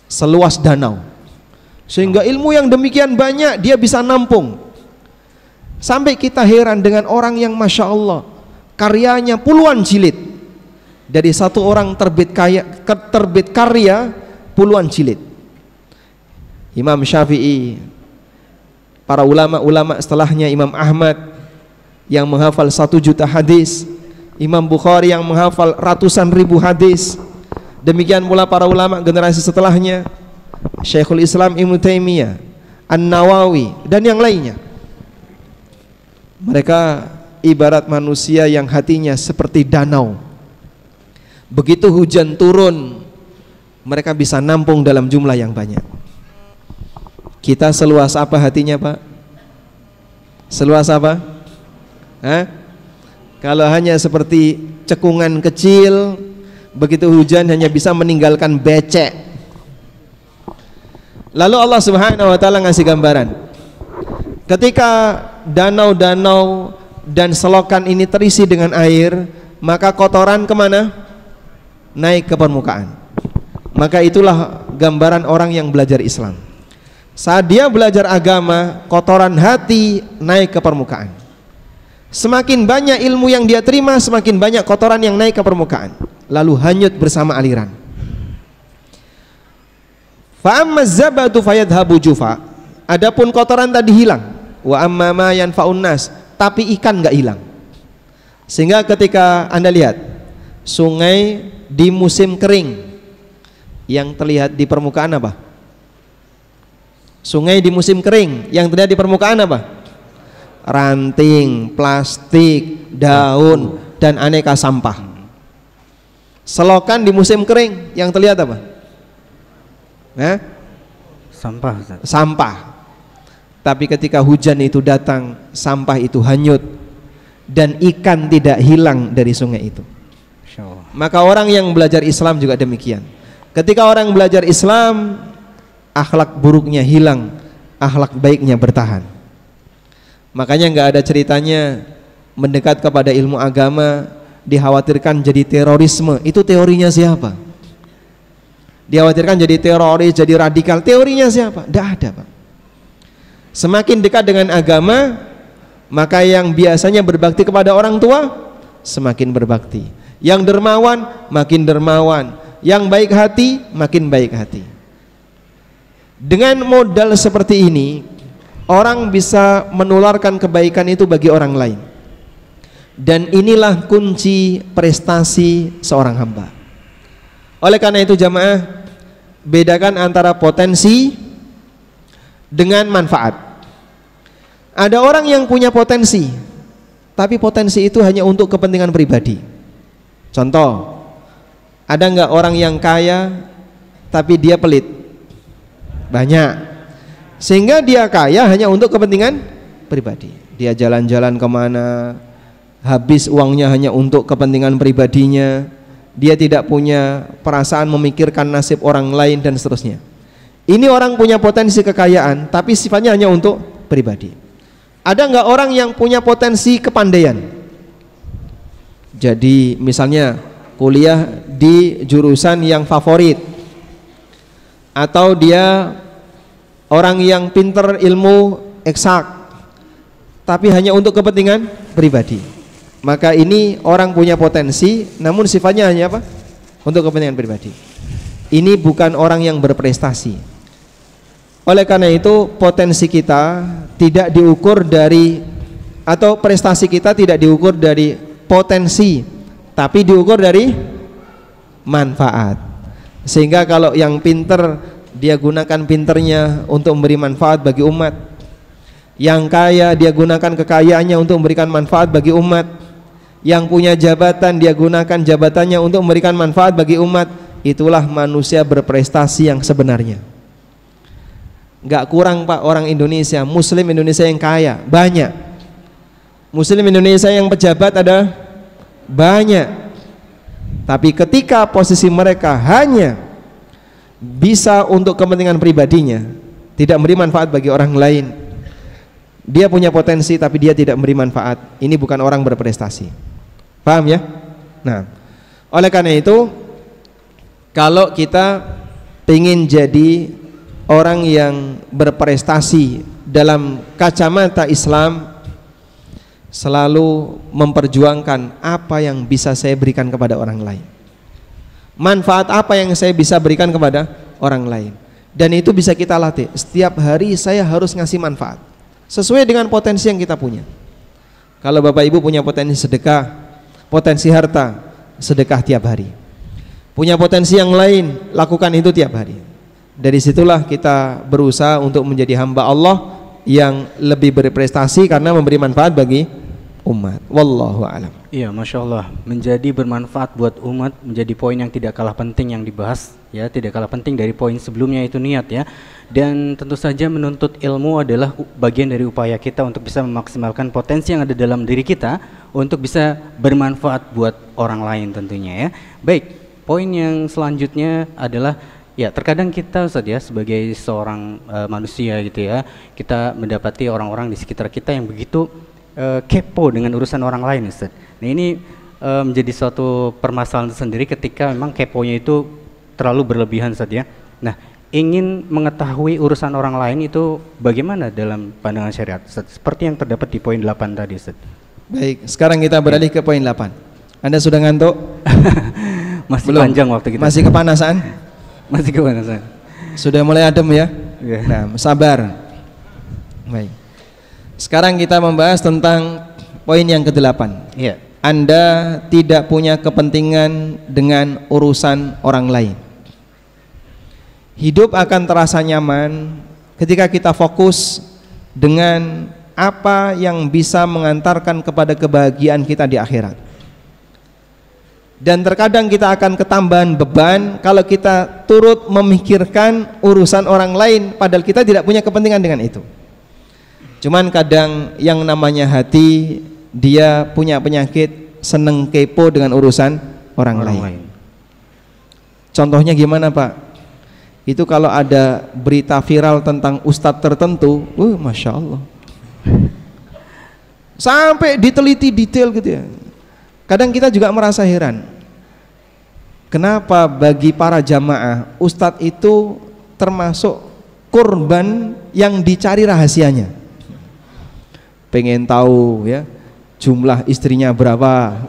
seluas danau, sehingga ilmu yang demikian banyak dia bisa nampung. Sampai kita heran dengan orang yang Masya Allah karyanya puluhan jilid. Dari satu orang terbit karya puluhan jilid. Imam Syafi'i, para ulama-ulama setelahnya, Imam Ahmad yang menghafal 1 juta hadis, Imam Bukhari yang menghafal ratusan ribu hadis. Demikian pula para ulama generasi setelahnya, Syekhul Islam Ibnu Taimiyah, An-Nawawi, dan yang lainnya. Mereka ibarat manusia yang hatinya seperti danau. Begitu hujan turun, mereka bisa nampung dalam jumlah yang banyak. Kita seluas apa hatinya, Pak? Seluas apa? Hah? Kalau hanya seperti cekungan kecil, begitu hujan hanya bisa meninggalkan becek. Lalu Allah Subhanahu wa taala ngasih gambaran. Ketika danau-danau dan selokan ini terisi dengan air, maka kotoran kemana? Naik ke permukaan. Maka itulah gambaran orang yang belajar Islam. Saat dia belajar agama, kotoran hati naik ke permukaan. Semakin banyak ilmu yang dia terima, semakin banyak kotoran yang naik ke permukaan, lalu hanyut bersama aliran. Fa amma zabadu fayadhabu jufa. Adapun kotoran tadi hilang. Wa amma ma yanfa'un nas, tapi ikan enggak hilang. Sehingga ketika Anda lihat sungai di musim kering, yang terlihat di permukaan apa? Sungai di musim kering yang terlihat di permukaan apa? ranting, plastik, daun, dan aneka sampah. Selokan di musim kering yang terlihat apa? Sampah, Ustaz. Sampah. Tapi ketika hujan itu datang, sampah itu hanyut dan ikan tidak hilang dari sungai itu. Masya Allah. Maka orang yang belajar Islam juga demikian. Ketika orang belajar Islam, akhlak buruknya hilang, akhlak baiknya bertahan. Makanya nggak ada ceritanya mendekat kepada ilmu agama dikhawatirkan jadi terorisme. Itu teorinya siapa? Dikhawatirkan jadi teroris, jadi radikal. Teorinya siapa? Tidak ada, Pak. Semakin dekat dengan agama, maka yang biasanya berbakti kepada orang tua semakin berbakti. Yang dermawan makin dermawan, yang baik hati makin baik hati. Dengan modal seperti ini, orang bisa menularkan kebaikan itu bagi orang lain. Dan inilah kunci prestasi seorang hamba. Oleh karena itu jamaah, bedakan antara potensi dengan manfaat. Ada orang yang punya potensi, tapi potensi itu hanya untuk kepentingan pribadi. Contoh, ada nggak orang yang kaya tapi dia pelit? Banyak. Sehingga dia kaya hanya untuk kepentingan pribadi. Dia jalan-jalan kemana, habis uangnya hanya untuk kepentingan pribadinya. Dia tidak punya perasaan memikirkan nasib orang lain dan seterusnya. Ini orang punya potensi kekayaan, tapi sifatnya hanya untuk pribadi. Ada nggak orang yang punya potensi kepandaian? Jadi misalnya kuliah di jurusan yang favorit, atau dia orang yang pinter ilmu eksak, tapi hanya untuk kepentingan pribadi. Maka ini orang punya potensi, namun sifatnya hanya apa? Untuk kepentingan pribadi. Ini bukan orang yang berprestasi. Oleh karena itu potensi kita tidak diukur dari, atau prestasi kita tidak diukur dari potensi, tapi diukur dari manfaat. Sehingga kalau yang pinter, dia gunakan pinternya untuk memberi manfaat bagi umat. Yang kaya, dia gunakan kekayaannya untuk memberikan manfaat bagi umat. Yang punya jabatan, dia gunakan jabatannya untuk memberikan manfaat bagi umat. Itulah manusia berprestasi yang sebenarnya. Gak kurang, Pak, orang Indonesia, Muslim Indonesia yang kaya, banyak. Muslim Indonesia yang pejabat ada banyak. Tapi ketika posisi mereka hanya bisa untuk kepentingan pribadinya, tidak memberi manfaat bagi orang lain, dia punya potensi tapi dia tidak memberi manfaat. Ini bukan orang berprestasi. Paham ya? Nah, oleh karena itu, kalau kita ingin jadi orang yang berprestasi dalam kacamata Islam, selalu memperjuangkan apa yang bisa saya berikan kepada orang lain, manfaat apa yang saya bisa berikan kepada orang lain. Dan itu bisa kita latih. Setiap hari saya harus ngasih manfaat sesuai dengan potensi yang kita punya. Kalau Bapak Ibu punya potensi sedekah, potensi harta, sedekah tiap hari. Punya potensi yang lain, lakukan itu tiap hari. Dari situlah kita berusaha untuk menjadi hamba Allah yang lebih berprestasi karena memberi manfaat bagi umat. Wallahu a'lam. Iya, Masya Allah, menjadi bermanfaat buat umat menjadi poin yang tidak kalah penting yang dibahas, ya, tidak kalah penting dari poin sebelumnya itu niat, ya. Dan tentu saja menuntut ilmu adalah bagian dari upaya kita untuk bisa memaksimalkan potensi yang ada dalam diri kita untuk bisa bermanfaat buat orang lain tentunya, ya. Baik, poin yang selanjutnya adalah, ya, terkadang kita, Ustaz, ya, sebagai seorang manusia gitu ya, kita mendapati orang-orang di sekitar kita yang begitu kepo dengan urusan orang lain, Ustaz. Nah, ini menjadi suatu permasalahan sendiri ketika memang keponya itu terlalu berlebihan, Ustaz, ya. Nah, ingin mengetahui urusan orang lain itu bagaimana dalam pandangan syariat, Ustaz? Seperti yang terdapat di poin 8 tadi, Ustaz. Baik, sekarang kita beralih ke poin 8. Anda sudah ngantuk? Masih belum? Panjang waktu kita. Masih kepanasan? Masih kepanasan. Sudah mulai adem ya? Yeah. Nah, sabar. Baik. Sekarang kita membahas tentang poin yang ke-8. Iya. Anda tidak punya kepentingan dengan urusan orang lain. Hidup akan terasa nyaman ketika kita fokus dengan apa yang bisa mengantarkan kepada kebahagiaan kita di akhirat. Dan terkadang kita akan ketambahan beban kalau kita turut memikirkan urusan orang lain padahal kita tidak punya kepentingan dengan itu. Cuman kadang yang namanya hati, dia punya penyakit seneng kepo dengan urusan orang lain. Contohnya gimana Pak? Itu kalau ada berita viral tentang ustadz tertentu, Masya Allah, sampai diteliti detail gitu ya. Kadang kita juga merasa heran, kenapa bagi para jamaah ustadz itu termasuk korban yang dicari rahasianya. Pengen tahu ya, jumlah istrinya berapa,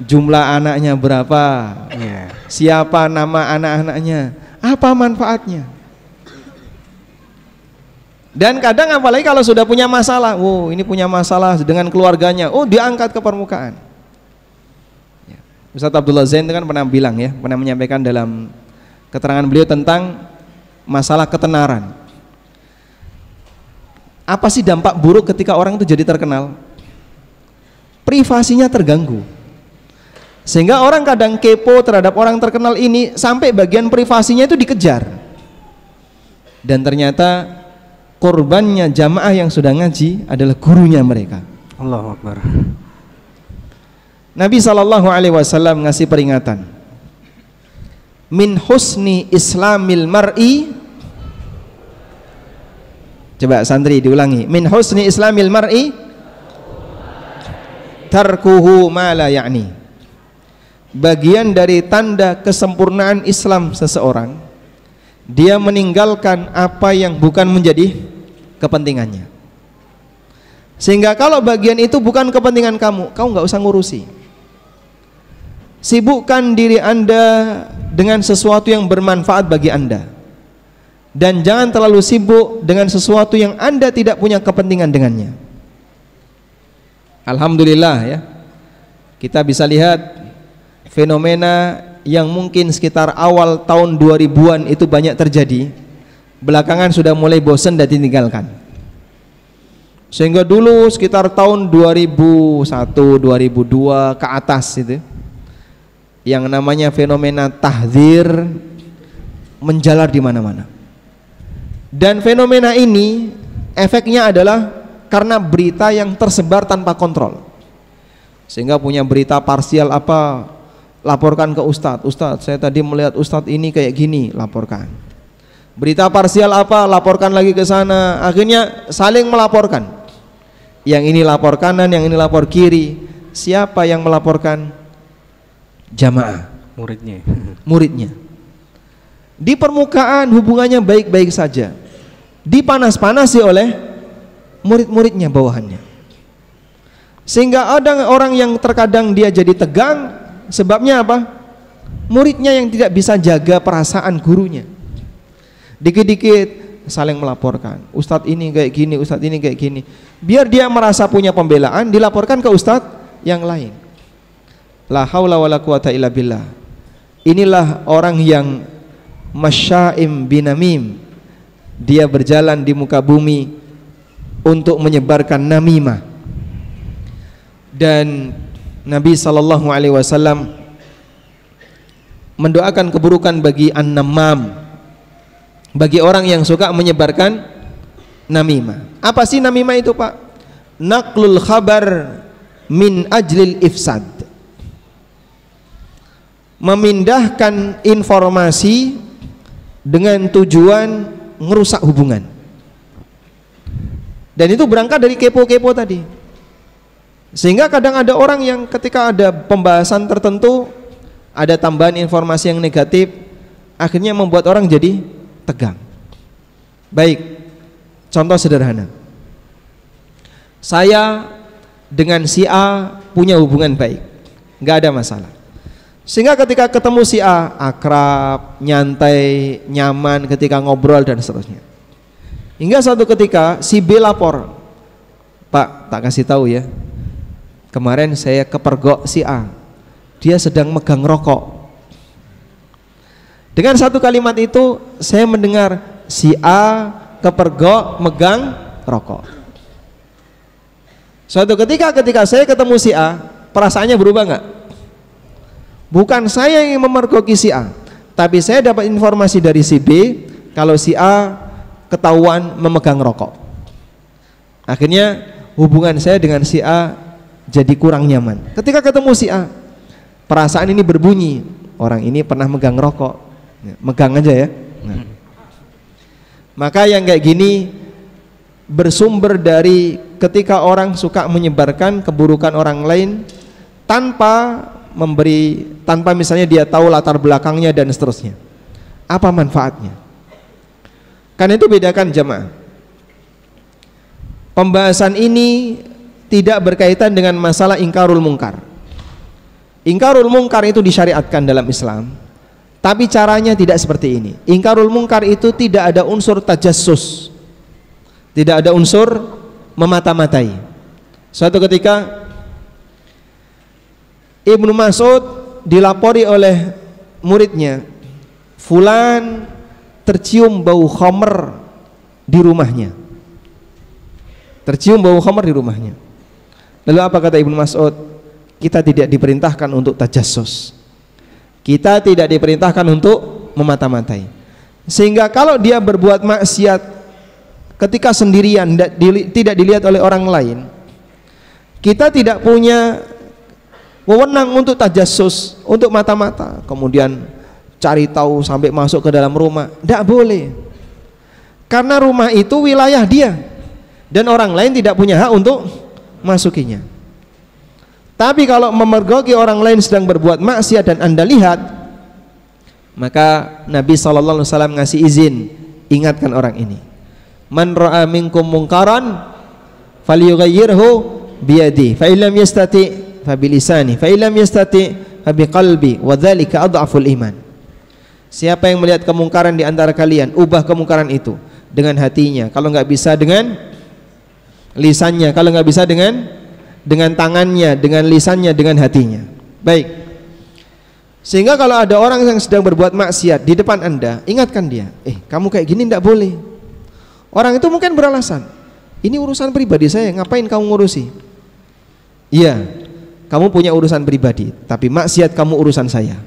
jumlah anaknya berapa, siapa nama anak-anaknya, apa manfaatnya. Dan kadang apalagi kalau sudah punya masalah, ini punya masalah dengan keluarganya, diangkat ke permukaan. Ustaz Abdullah Zain itu kan pernah bilang ya, pernah menyampaikan dalam keterangan beliau tentang masalah ketenaran. Apa sih dampak buruk ketika orang itu jadi terkenal? Privasinya terganggu. Sehingga orang kadang kepo terhadap orang terkenal ini sampai bagian privasinya itu dikejar. Dan ternyata korbannya jamaah yang sudah ngaji adalah gurunya mereka. Allahu Akbar. Nabi SAW ngasih peringatan, min husni islamil mar'i. Coba santri diulangi, min husni islamil mar'i tarkuhu ma la ya'ni. Bagian dari tanda kesempurnaan Islam seseorang, dia meninggalkan apa yang bukan menjadi kepentingannya. Sehingga kalau bagian itu bukan kepentingan kamu nggak usah ngurusi. Sibukkan diri Anda dengan sesuatu yang bermanfaat bagi Anda. Dan jangan terlalu sibuk dengan sesuatu yang Anda tidak punya kepentingan dengannya. Alhamdulillah ya, kita bisa lihat fenomena yang mungkin sekitar awal tahun 2000-an itu banyak terjadi, belakangan sudah mulai bosan dan ditinggalkan. Sehingga dulu sekitar tahun 2001, 2002 ke atas itu, yang namanya fenomena tahdzir menjalar di mana-mana. Dan fenomena ini efeknya adalah karena berita yang tersebar tanpa kontrol. Sehingga punya berita parsial apa, laporkan ke ustadz, ustadz saya tadi melihat ustadz ini kayak gini, laporkan. Berita parsial apa, laporkan lagi ke sana. Akhirnya saling melaporkan. Yang ini lapor kanan, yang ini lapor kiri. Siapa yang melaporkan? Jamaah, muridnya. Di permukaan hubungannya baik-baik saja, dipanas-panasi oleh murid-muridnya bawahannya. Sehingga ada orang yang terkadang dia jadi tegang, sebabnya apa? Muridnya yang tidak bisa jaga perasaan gurunya. Dikit-dikit saling melaporkan, ustadz ini kayak gini, ustadz ini kayak gini. Biar dia merasa punya pembelaan, dilaporkan ke ustadz yang lain. La haula wala quwata illa billah. Inilah orang yang masyaim binamim. Dia berjalan di muka bumi untuk menyebarkan namimah. Dan Nabi SAW mendoakan keburukan bagi an-namam, bagi orang yang suka menyebarkan namimah. Apa sih namimah itu Pak? Naqlul khabar min ajlil ifsad, memindahkan informasi dengan tujuan ngerusak hubungan. Dan itu berangkat dari kepo-kepo tadi. Sehingga kadang ada orang yang ketika ada pembahasan tertentu, ada tambahan informasi yang negatif, akhirnya membuat orang jadi tegang. Baik, contoh sederhana, saya dengan si A punya hubungan baik, nggak ada masalah. Sehingga ketika ketemu si A akrab, nyantai, nyaman ketika ngobrol dan seterusnya. Hingga suatu ketika si B lapor, Pak, tak kasih tahu ya, kemarin saya kepergok si A, dia sedang megang rokok. Dengan satu kalimat itu saya mendengar si A kepergok megang rokok. Suatu ketika saya ketemu si A, perasaannya berubah nggak? Bukan saya yang memergoki si A, tapi saya dapat informasi dari si B kalau si A ketahuan memegang rokok. Akhirnya hubungan saya dengan si A jadi kurang nyaman. Ketika ketemu si A, perasaan ini berbunyi, orang ini pernah megang rokok, megang aja ya. Nah. Maka yang kayak gini bersumber dari ketika orang suka menyebarkan keburukan orang lain tanpa misalnya dia tahu latar belakangnya dan seterusnya. Apa manfaatnya? Karena itu bedakan jamaah. Pembahasan ini tidak berkaitan dengan masalah ingkarul mungkar. Ingkarul mungkar itu disyariatkan dalam Islam, tapi caranya tidak seperti ini. Ingkarul mungkar itu tidak ada unsur tajassus, tidak ada unsur memata-matai. Suatu ketika Ibnu Mas'ud dilapori oleh muridnya, fulan tercium bau khamr di rumahnya. Tercium bau khamr di rumahnya. Lalu apa kata Ibnu Mas'ud? Kita tidak diperintahkan untuk tajassus. Kita tidak diperintahkan untuk memata-matai. Sehingga kalau dia berbuat maksiat ketika sendirian, tidak dilihat oleh orang lain, kita tidak punya wewenang untuk tajassus, untuk mata-mata, kemudian cari tahu sampai masuk ke dalam rumah. Tidak boleh, karena rumah itu wilayah dia dan orang lain tidak punya hak untuk masukinya. Tapi kalau memergoki orang lain sedang berbuat maksiat dan Anda lihat, maka Nabi SAW ngasih izin, ingatkan orang ini, man ra'a minkum mungkaran falyughayyirhu biyadi fa illam yastati fa bilisani fa illam yastati fa biqalbi wa dzalika adhaful iman. Siapa yang melihat kemungkaran di antara kalian, ubah kemungkaran itu dengan hatinya, kalau nggak bisa dengan lisannya, kalau nggak bisa dengan tangannya, dengan lisannya, dengan hatinya. Baik. Sehingga kalau ada orang yang sedang berbuat maksiat di depan Anda, ingatkan dia, kamu kayak gini tidak boleh. Orang itu mungkin beralasan, ini urusan pribadi saya, ngapain kamu ngurusi? Iya, kamu punya urusan pribadi, tapi maksiat kamu urusan saya.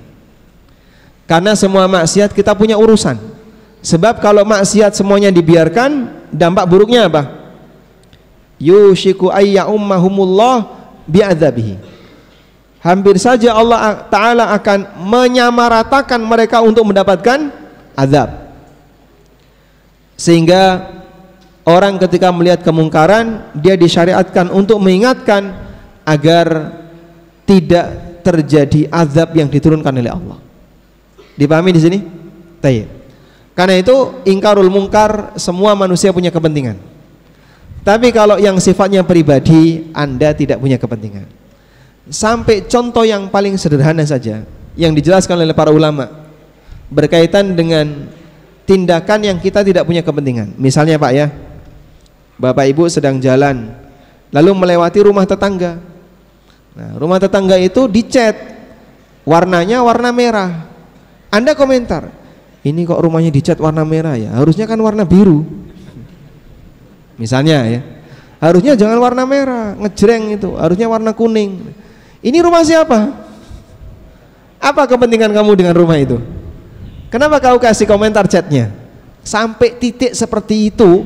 Karena semua maksiat kita punya urusan. Sebab kalau maksiat semuanya dibiarkan, dampak buruknya apa? Yushiku ayya ummahumullah bi'adzabihi. Hampir saja Allah Ta'ala akan menyamaratakan mereka untuk mendapatkan azab. Sehingga orang ketika melihat kemungkaran, dia disyariatkan untuk mengingatkan agar tidak terjadi azab yang diturunkan oleh Allah. Dipahami di sini? Tayyib. Karena itu ingkarul mungkar semua manusia punya kepentingan. Tapi kalau yang sifatnya pribadi, Anda tidak punya kepentingan. Sampai contoh yang paling sederhana saja yang dijelaskan oleh para ulama berkaitan dengan tindakan yang kita tidak punya kepentingan. Misalnya Pak ya, Bapak Ibu sedang jalan lalu melewati rumah tetangga. Nah, rumah tetangga itu dicat, warnanya warna merah. Anda komentar, ini kok rumahnya dicat warna merah ya, harusnya kan warna biru. Misalnya ya, harusnya jangan warna merah, ngejreng itu, harusnya warna kuning. Ini rumah siapa? Apa kepentingan kamu dengan rumah itu? Kenapa kau kasih komentar catnya? Sampai titik seperti itu,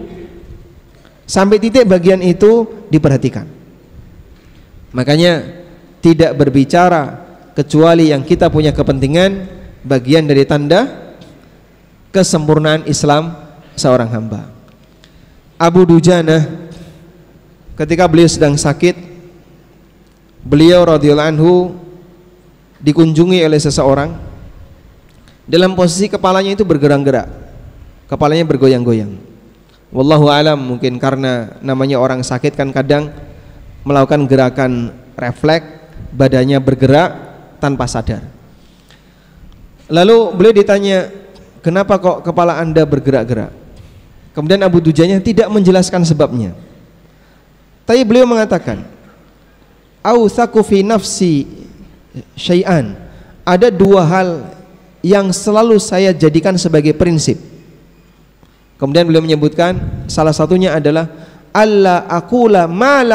sampai titik bagian itu diperhatikan. Makanya tidak berbicara kecuali yang kita punya kepentingan, bagian dari tanda kesempurnaan Islam seorang hamba. Abu Dujanah ketika beliau sedang sakit, beliau radhiyallahu anhu dikunjungi oleh seseorang dalam posisi kepalanya itu bergerak-gerak, kepalanya bergoyang-goyang. Wallahu alam, mungkin karena namanya orang sakit kan kadang melakukan gerakan refleks, badannya bergerak tanpa sadar. Lalu beliau ditanya, kenapa kok kepala Anda bergerak-gerak? Kemudian Abu Dujanah tidak menjelaskan sebabnya. Tapi beliau mengatakan, "Autsaku fi nafsi syai'an." Ada dua hal yang selalu saya jadikan sebagai prinsip. Kemudian beliau menyebutkan salah satunya adalah alla aqula ma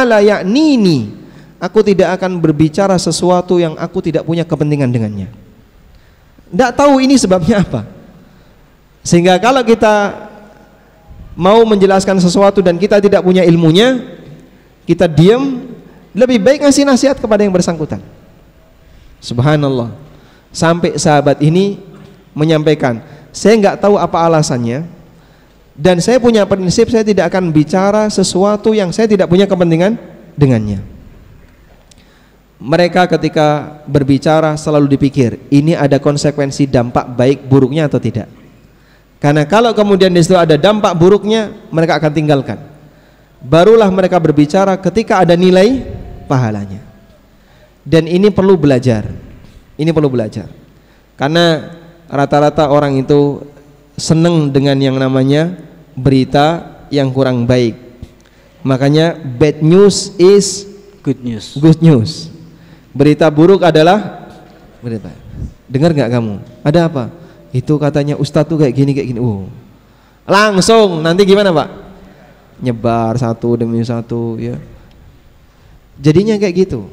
la ya'nini. Aku tidak akan berbicara sesuatu yang aku tidak punya kepentingan dengannya. Tidak tahu ini sebabnya apa. Sehingga kalau kita mau menjelaskan sesuatu dan kita tidak punya ilmunya, kita diam, lebih baik ngasih nasihat kepada yang bersangkutan. Subhanallah. Sampai sahabat ini menyampaikan, saya nggak tahu apa alasannya, dan saya punya prinsip saya tidak akan bicara sesuatu yang saya tidak punya kepentingan dengannya. Mereka ketika berbicara selalu dipikir, ini ada konsekuensi dampak baik buruknya atau tidak. Karena kalau kemudian di situ ada dampak buruknya, mereka akan tinggalkan. Barulah mereka berbicara ketika ada nilai pahalanya. Dan ini perlu belajar. Ini perlu belajar. Karena rata-rata orang itu senang dengan yang namanya berita yang kurang baik. Makanya bad news is Good news. good news. Berita buruk adalah berita. Dengar nggak kamu? Ada apa? Itu katanya ustadz tuh kayak gini. Langsung nanti gimana Pak? Nyebar satu demi satu ya. Jadinya kayak gitu.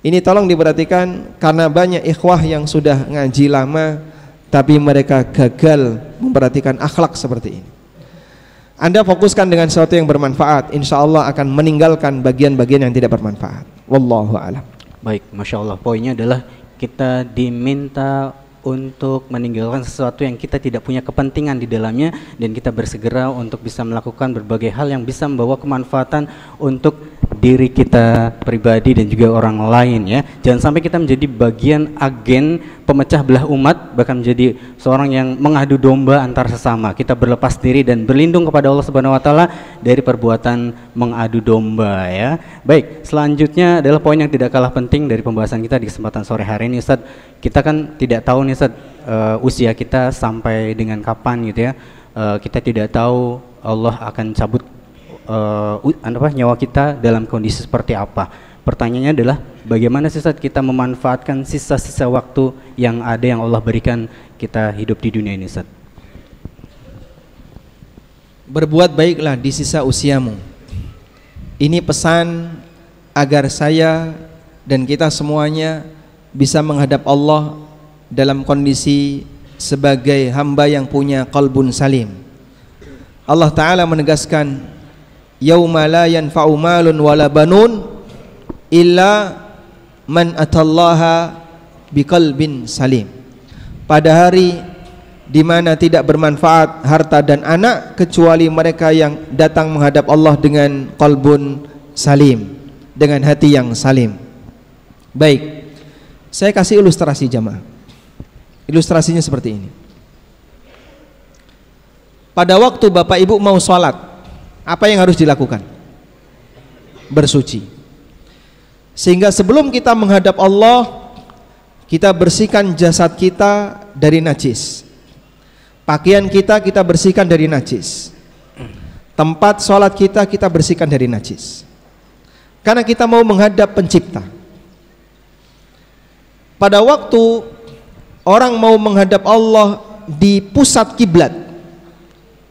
Ini tolong diperhatikan, karena banyak ikhwah yang sudah ngaji lama tapi mereka gagal memperhatikan akhlak seperti ini. Anda fokuskan dengan sesuatu yang bermanfaat, insya Allah akan meninggalkan bagian-bagian yang tidak bermanfaat. Wallahu a'lam. Baik, Masya Allah. Poinnya adalah kita diminta untuk meninggalkan sesuatu yang kita tidak punya kepentingan di dalamnya, dan kita bersegera untuk bisa melakukan berbagai hal yang bisa membawa kemanfaatan untuk diri kita pribadi dan juga orang lain ya. Jangan sampai kita menjadi bagian agen pemecah belah umat, bahkan menjadi seorang yang mengadu domba antar sesama. Kita berlepas diri dan berlindung kepada Allah Subhanahu wa taala dari perbuatan mengadu domba ya. Baik, selanjutnya adalah poin yang tidak kalah penting dari pembahasan kita di kesempatan sore hari ini, Ustaz. Kita kan tidak tahu nih Ustaz, usia kita sampai dengan kapan gitu ya. Kita tidak tahu Allah akan cabut nyawa kita dalam kondisi seperti apa. Pertanyaannya adalah bagaimana sih Ustaz kita memanfaatkan sisa-sisa waktu yang ada yang Allah berikan kita hidup di dunia ini, Ustaz? Berbuat baiklah di sisa usiamu. Ini pesan agar saya dan kita semuanya bisa menghadap Allah dalam kondisi sebagai hamba yang punya qalbun salim. Allah Ta'ala menegaskan, yauma la yanfa'u malun wala banun illa man atallaha biqalbin salim. Pada hari di mana tidak bermanfaat harta dan anak kecuali mereka yang datang menghadap Allah dengan qalbun salim, dengan hati yang salim. Baik, saya kasih ilustrasi jamaah. Ilustrasinya seperti ini. Pada waktu Bapak Ibu mau sholat, apa yang harus dilakukan? Bersuci. Sehingga sebelum kita menghadap Allah, kita bersihkan jasad kita dari najis. Pakaian kita bersihkan dari najis. Tempat sholat kita bersihkan dari najis. Karena kita mau menghadap pencipta. Pada waktu orang mau menghadap Allah di pusat kiblat,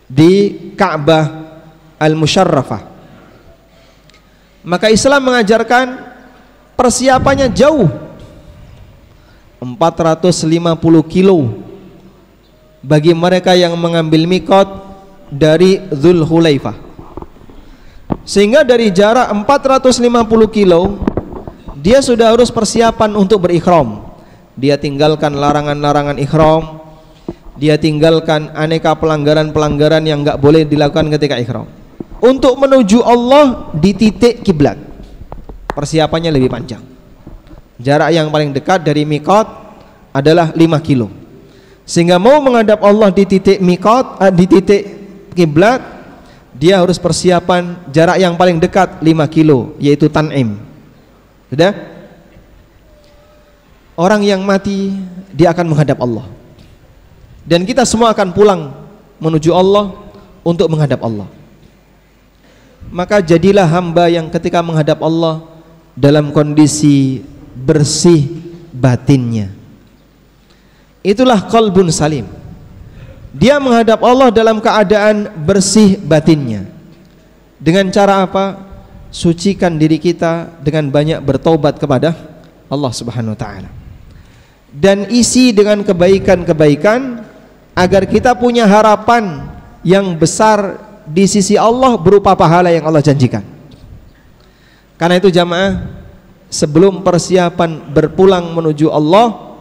di Ka'bah Al-Musyarrafah, maka Islam mengajarkan persiapannya jauh, 450 kilo bagi mereka yang mengambil mikot dari Dzulhulaifah. Sehingga dari jarak 450 kilo dia sudah harus persiapan untuk berikhram. Dia tinggalkan larangan-larangan ikhram, dia tinggalkan aneka pelanggaran-pelanggaran yang enggak boleh dilakukan ketika ikhram, untuk menuju Allah di titik kiblat. Persiapannya lebih panjang. Jarak yang paling dekat dari mikot adalah 5 kilo. Sehingga mau menghadap Allah di titik mikot, di titik kiblat, dia harus persiapan jarak yang paling dekat 5 kilo, yaitu Tan'im. Sudah? Orang yang mati dia akan menghadap Allah. Dan kita semua akan pulang menuju Allah untuk menghadap Allah. Maka jadilah hamba yang ketika menghadap Allah dalam kondisi bersih batinnya. Itulah qalbun salim. Dia menghadap Allah dalam keadaan bersih batinnya. Dengan cara apa? Sucikan diri kita dengan banyak bertobat kepada Allah Subhanahu wa taala. Dan isi dengan kebaikan-kebaikan agar kita punya harapan yang besar di sisi Allah berupa pahala yang Allah janjikan. Karena itu jamaah, sebelum persiapan berpulang menuju Allah,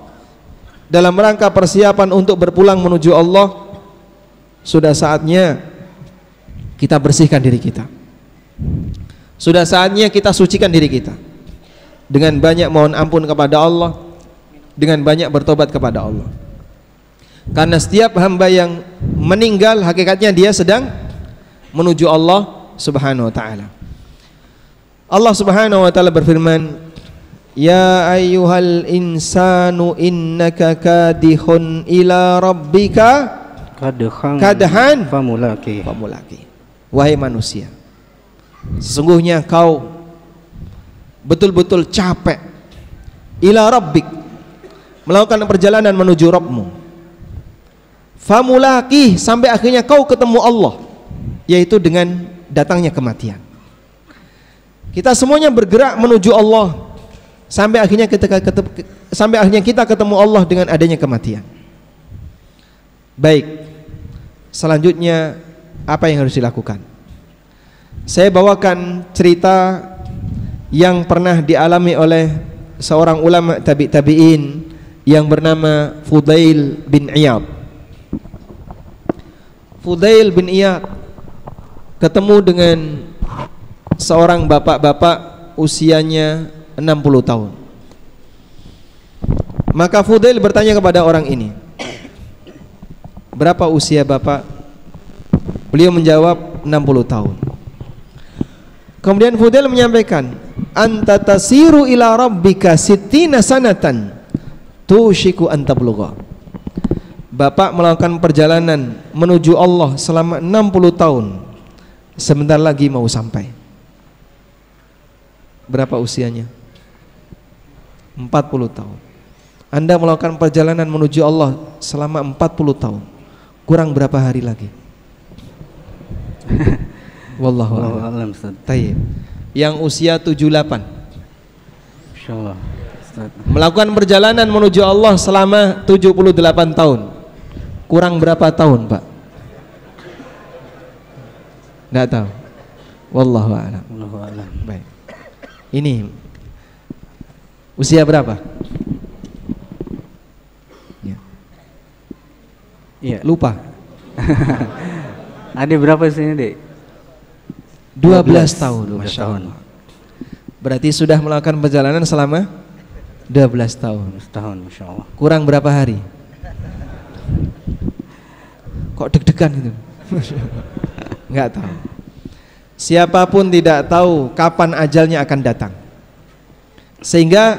dalam rangka persiapan untuk berpulang menuju Allah, sudah saatnya kita bersihkan diri kita. Sudah saatnya kita sucikan diri kita dengan banyak mohon ampun kepada Allah, dengan banyak bertobat kepada Allah. Karena setiap hamba yang meninggal hakikatnya dia sedang menuju Allah Subhanahu wa taala. Allah Subhanahu wa taala berfirman, "Ya ayyuhal insanu innaka kadihun ila rabbika kadhan famulaki." Wahai manusia, sesungguhnya kau betul-betul capek ila rabbik, melakukan perjalanan menuju Rabbmu. Famulaki, sampai akhirnya kau ketemu Allah, yaitu dengan datangnya kematian. Kita semuanya bergerak menuju Allah sampai akhirnya kita ketemu Allah dengan adanya kematian. Baik, selanjutnya apa yang harus dilakukan? Saya bawakan cerita yang pernah dialami oleh seorang ulama tabi'in yang bernama Fudail bin Iyad. Fudail bin Iyad ketemu dengan seorang bapak-bapak usianya 60 tahun. Maka Fudail bertanya kepada orang ini, "Berapa usia bapak?" Beliau menjawab 60 tahun. Kemudian Fudail menyampaikan, "Anta tasiru ila rabbika sittina sanatan tushiku an tablugha." Bapak melakukan perjalanan menuju Allah selama 60 tahun. Sebentar lagi mau sampai. Berapa usianya? 40 tahun. Anda melakukan perjalanan menuju Allah selama 40 tahun. Kurang berapa hari lagi? Wallahu a'lam. Tayyib. Yang usia 78. Insyaallah. Melakukan perjalanan menuju Allah selama 78 tahun. Kurang berapa tahun, Pak? Enggak tahu. Wallahu a'lam. Baik. Ini usia berapa? Ya. Iya. Lupa. Ada berapa sih, Dek? 12 tahun. Masya Allah. Berarti sudah melakukan perjalanan selama 12 tahun. 12 tahun, Masya Allah. Kurang berapa hari? Kok deg-degan gitu? Enggak tahu. Siapapun tidak tahu kapan ajalnya akan datang. Sehingga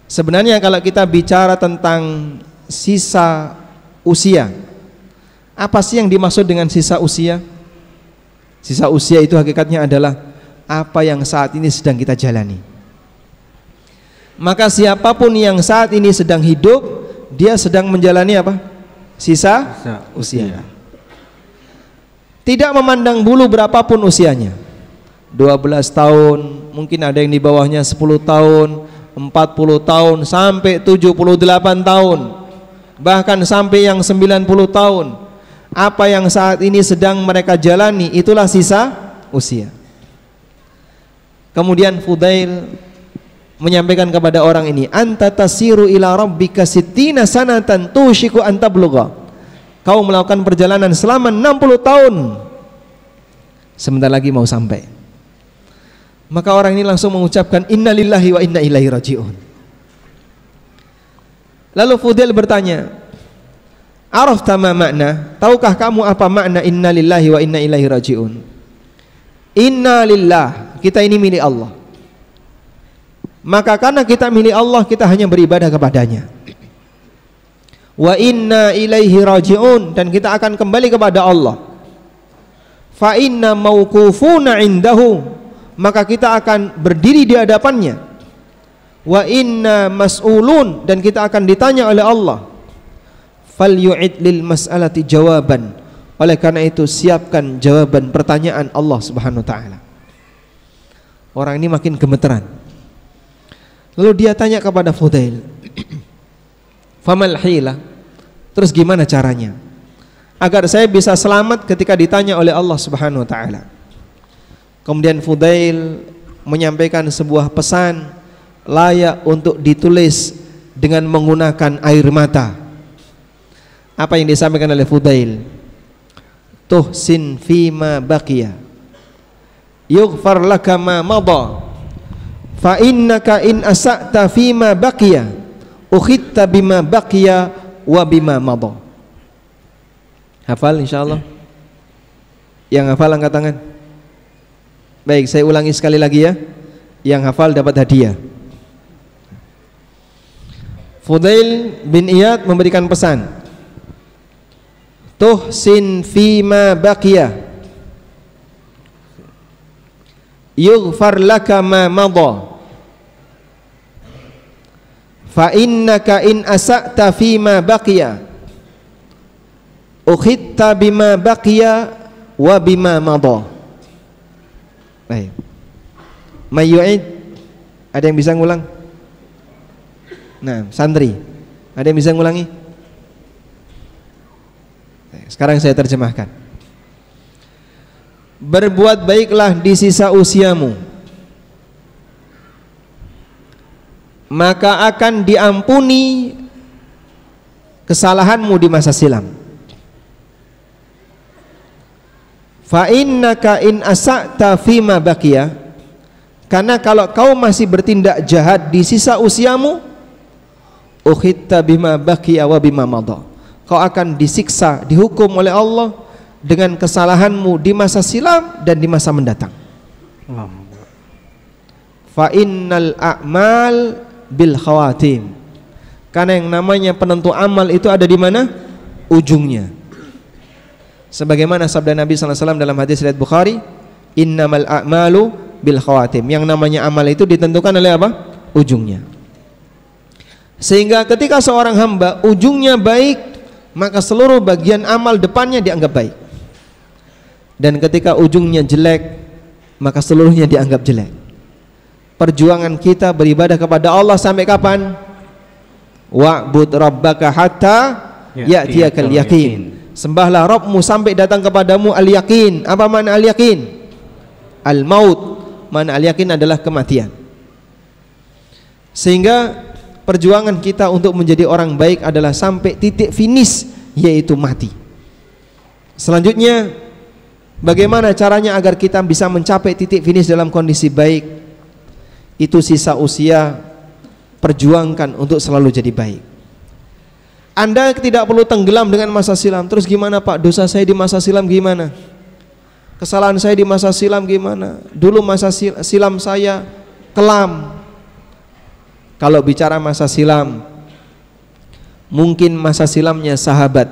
sebenarnya kalau kita bicara tentang sisa usia, apa sih yang dimaksud dengan sisa usia? Sisa usia itu hakikatnya adalah apa yang saat ini sedang kita jalani. Maka siapapun yang saat ini sedang hidup, dia sedang menjalani apa? Sisa usia. Tidak memandang bulu berapapun usianya. 12 tahun, mungkin ada yang di bawahnya 10 tahun, 40 tahun, sampai 78 tahun, bahkan sampai yang 90 tahun. Apa yang saat ini sedang mereka jalani, itulah sisa usia. Kemudian Fudail menyampaikan kepada orang ini, "Anta tasiru ila rabbika sittina sanatan tushiku an tablugha." Kau melakukan perjalanan selama 60 tahun. Sebentar lagi mau sampai. Maka orang ini langsung mengucapkan, "Innalillahi wa inna ilaihi raji'un." Lalu Fudail bertanya, "Arafta ma makna? Tahukah kamu apa makna innalillahi wa inna ilaihi raji'un?" Innalillah, kita ini milik Allah. Maka karena kita milik Allah, kita hanya beribadah kepadanya. Wa inna ilaihi raji'un, dan kita akan kembali kepada Allah. Fa inna mauqufuna indahu, maka kita akan berdiri di hadapannya. Wa inna mas'ulun, dan kita akan ditanya oleh Allah. Fal yu'id lil mas'alati jawaban, Oleh karena itu siapkan jawaban pertanyaan Allah Subhanahu wa taala. Orang ini makin gemeteran. Lalu dia tanya kepada Fudail, "Famal hila?" Terus gimana caranya agar saya bisa selamat ketika ditanya oleh Allah Subhanahu wa taala? Kemudian Fudail menyampaikan sebuah pesan layak untuk ditulis dengan menggunakan air mata. Apa yang disampaikan oleh Fudail? Tuhsin fima baqiya yughfar laka ma madha fa innaka in asa'ta fima baqiya ukhitta bima baqiya wa bima madha. Hafal insyaallah? Yang hafal angkat tangan. Baik, saya ulangi sekali lagi ya. Yang hafal dapat hadiah. Fudail bin Iyad memberikan pesan, tuhsin fima baqiya yughfar laka ma madha fa innaka in asa'ta fima baqiya ukhitta bima baqiya wa bima madha. Baik, Mayyu'id, ada yang bisa ngulang? Nah, santri, ada yang bisa ngulangi? Sekarang saya terjemahkan. Berbuat baiklah di sisa usiamu, maka akan diampuni kesalahanmu di masa silam. Fa innaka in asa'ta fima baqiya, karena kalau kau masih bertindak jahat di sisa usiamu, ukhitta bima baqiya wa bima madha, kau akan disiksa, dihukum oleh Allah dengan kesalahanmu di masa silam dan di masa mendatang. Fa innal a'mal bil khawatim, karena yang namanya penentu amal itu ada di mana? Ujungnya. Sebagaimana sabda Nabi SAW dalam hadis riwayat Bukhari, innamal a'malu bil khawatim, yang namanya amal itu ditentukan oleh apa? Ujungnya. Sehingga ketika seorang hamba ujungnya baik, maka seluruh bagian amal depannya dianggap baik. Dan ketika ujungnya jelek, maka seluruhnya dianggap jelek. Perjuangan kita beribadah kepada Allah sampai kapan? Wa'bud rabbaka hatta ya'tiyakal yakin. Sembahlah Rabbmu sampai datang kepadamu al-yakin. Apa makna al-yakin? Al-maut. Makna al-yakin adalah kematian. Sehingga perjuangan kita untuk menjadi orang baik adalah sampai titik finish, yaitu mati. Selanjutnya, bagaimana caranya agar kita bisa mencapai titik finish dalam kondisi baik? Itu sisa usia, perjuangkan untuk selalu jadi baik. Anda tidak perlu tenggelam dengan masa silam. Terus gimana Pak? Dosa saya di masa silam gimana? Kesalahan saya di masa silam gimana? Dulu masa silam saya kelam. Kalau bicara masa silam, mungkin masa silamnya sahabat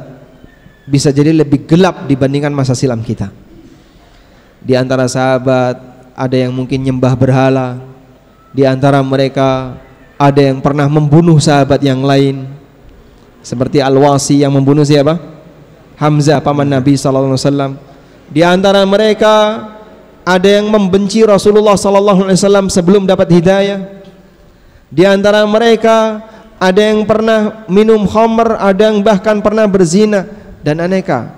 bisa jadi lebih gelap dibandingkan masa silam kita. Di antara sahabat ada yang mungkin nyembah berhala. Di antara mereka ada yang pernah membunuh sahabat yang lain. Seperti Al-Wasi yang membunuh siapa? Hamzah, paman Nabi SAW. Di antara mereka ada yang membenci Rasulullah SAW sebelum dapat hidayah. Di antara mereka ada yang pernah minum khamr, ada yang bahkan pernah berzina, dan aneka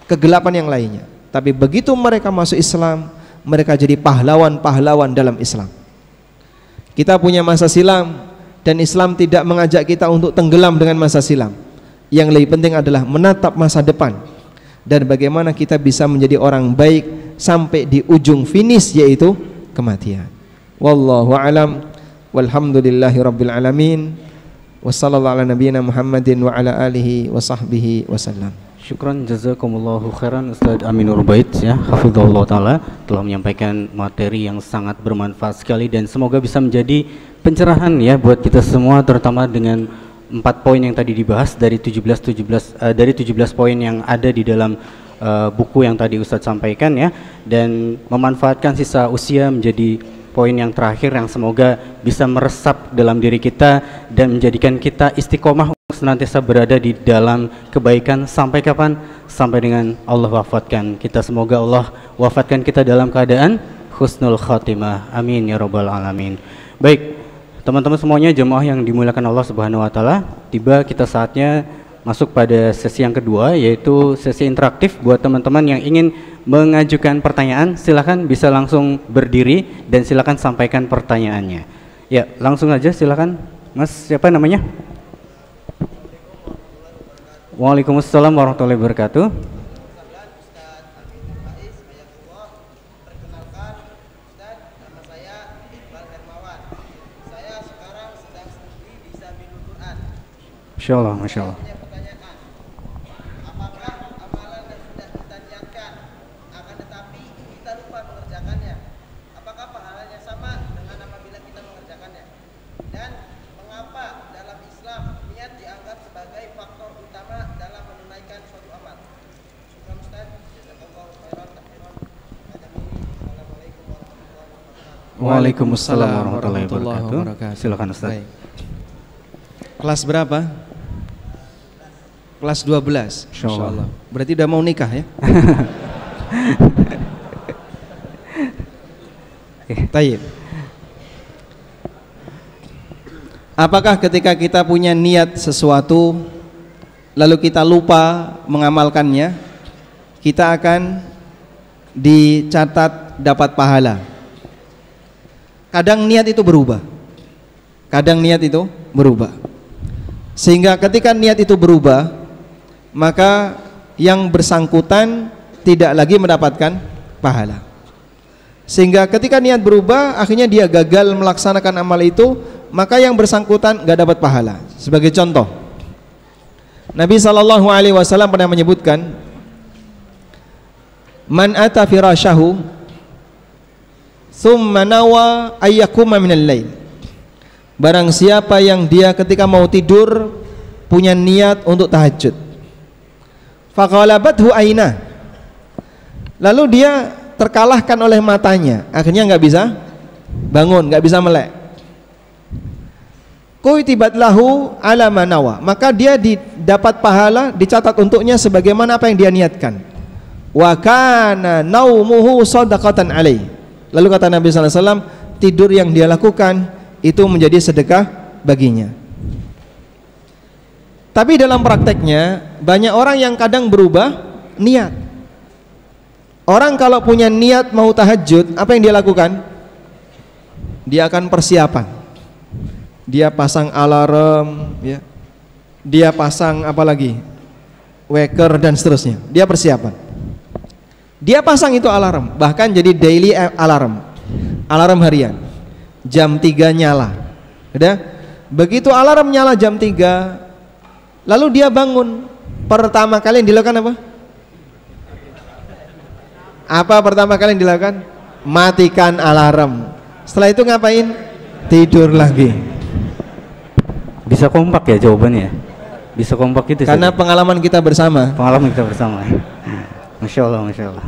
kegelapan yang lainnya. Tapi begitu mereka masuk Islam, mereka jadi pahlawan-pahlawan dalam Islam. Kita punya masa silam, dan Islam tidak mengajak kita untuk tenggelam dengan masa silam. Yang lebih penting adalah menatap masa depan dan bagaimana kita bisa menjadi orang baik sampai di ujung finish, yaitu kematian. Wallahu a'lam. Walhamdulillahi rabbil alamin. Wassallallahu ala nabiyyina Muhammadin wa ala alihi wa sahbihi wasallam. Syukran jazakumullahu khairan Ustaz Aminur Bait ya, hafizahullah taala, telah menyampaikan materi yang sangat bermanfaat sekali dan semoga bisa menjadi pencerahan ya buat kita semua, terutama dengan 4 poin yang tadi dibahas dari 17 poin yang ada di dalam buku yang tadi Ustaz sampaikan ya, dan memanfaatkan sisa usia menjadi poin yang terakhir yang semoga bisa meresap dalam diri kita dan menjadikan kita istiqomah senantiasa berada di dalam kebaikan sampai kapan? Sampai dengan Allah wafatkan kita. Semoga Allah wafatkan kita dalam keadaan husnul khatimah. Amin ya rabbal alamin. Baik, teman-teman semuanya, jemaah yang dimuliakan Allah Subhanahu wa taala, tiba kita saatnya masuk pada sesi yang kedua, yaitu sesi interaktif. Buat teman-teman yang ingin mengajukan pertanyaan, silakan bisa langsung berdiri dan silakan sampaikan pertanyaannya. Ya, langsung aja silakan. Mas, siapa namanya? Waalaikumsalam warahmatullahi wabarakatuh. Masya Allah, Masya Allah. Apakah amalan yang sudah kita niatkan akan tetapi kita lupa mengerjakannya? Apakah pahalanya sama dengan apabila kita mengerjakannya? Dan mengapa dalam Islam niat dianggap sebagai faktor utama dalam menunaikan suatu amal? Syukran Ustaz. Jazakallahu khairan. Assalamualaikum warahmatullahi wabarakatuh. Waalaikumsalam warahmatullahi wabarakatuh. Silakan Ustaz. Baik. Kelas berapa? Kelas 12. Insya Allah. Berarti udah mau nikah ya? Tayyib. Apakah ketika kita punya niat sesuatu lalu kita lupa mengamalkannya, kita akan dicatat dapat pahala? Kadang niat itu berubah. Kadang niat itu berubah. Sehingga ketika niat itu berubah, maka yang bersangkutan tidak lagi mendapatkan pahala. Sehingga ketika niat berubah, akhirnya dia gagal melaksanakan amal itu, maka yang bersangkutan gak dapat pahala. Sebagai contoh, Nabi SAW pernah menyebutkan, man ata firasyahu thumma nawa ayyakuma minal lail. Barang siapa yang dia ketika mau tidur punya niat untuk tahajud, faqalabathu aina, lalu dia terkalahkan oleh matanya, akhirnya nggak bisa bangun, nggak bisa melek. Kutibat lahu ala manawa, maka dia dapat pahala, dicatat untuknya sebagaimana apa yang dia niatkan. Wa kana naumuhu shadaqatan alaih. Lalu kata Nabi SAW, tidur yang dia lakukan itu menjadi sedekah baginya. Tapi dalam prakteknya banyak orang yang kadang berubah niat. Orang kalau punya niat mau tahajud, apa yang dia lakukan? Dia akan persiapan. Dia pasang alarm, ya. Dia pasang apa lagi? Waker dan seterusnya. Dia persiapan. Dia pasang itu alarm, bahkan jadi daily alarm. Alarm harian. Jam 3 nyala. Udah? Begitu alarm nyala jam 3, lalu dia bangun, pertama kali yang dilakukan apa? Apa pertama kali yang dilakukan? Matikan alarm. Setelah itu ngapain? Tidur lagi. Bisa kompak ya jawabannya? Bisa kompak itu? Karena pengalaman kita bersama. Pengalaman kita bersama. Masya Allah, Masya Allah.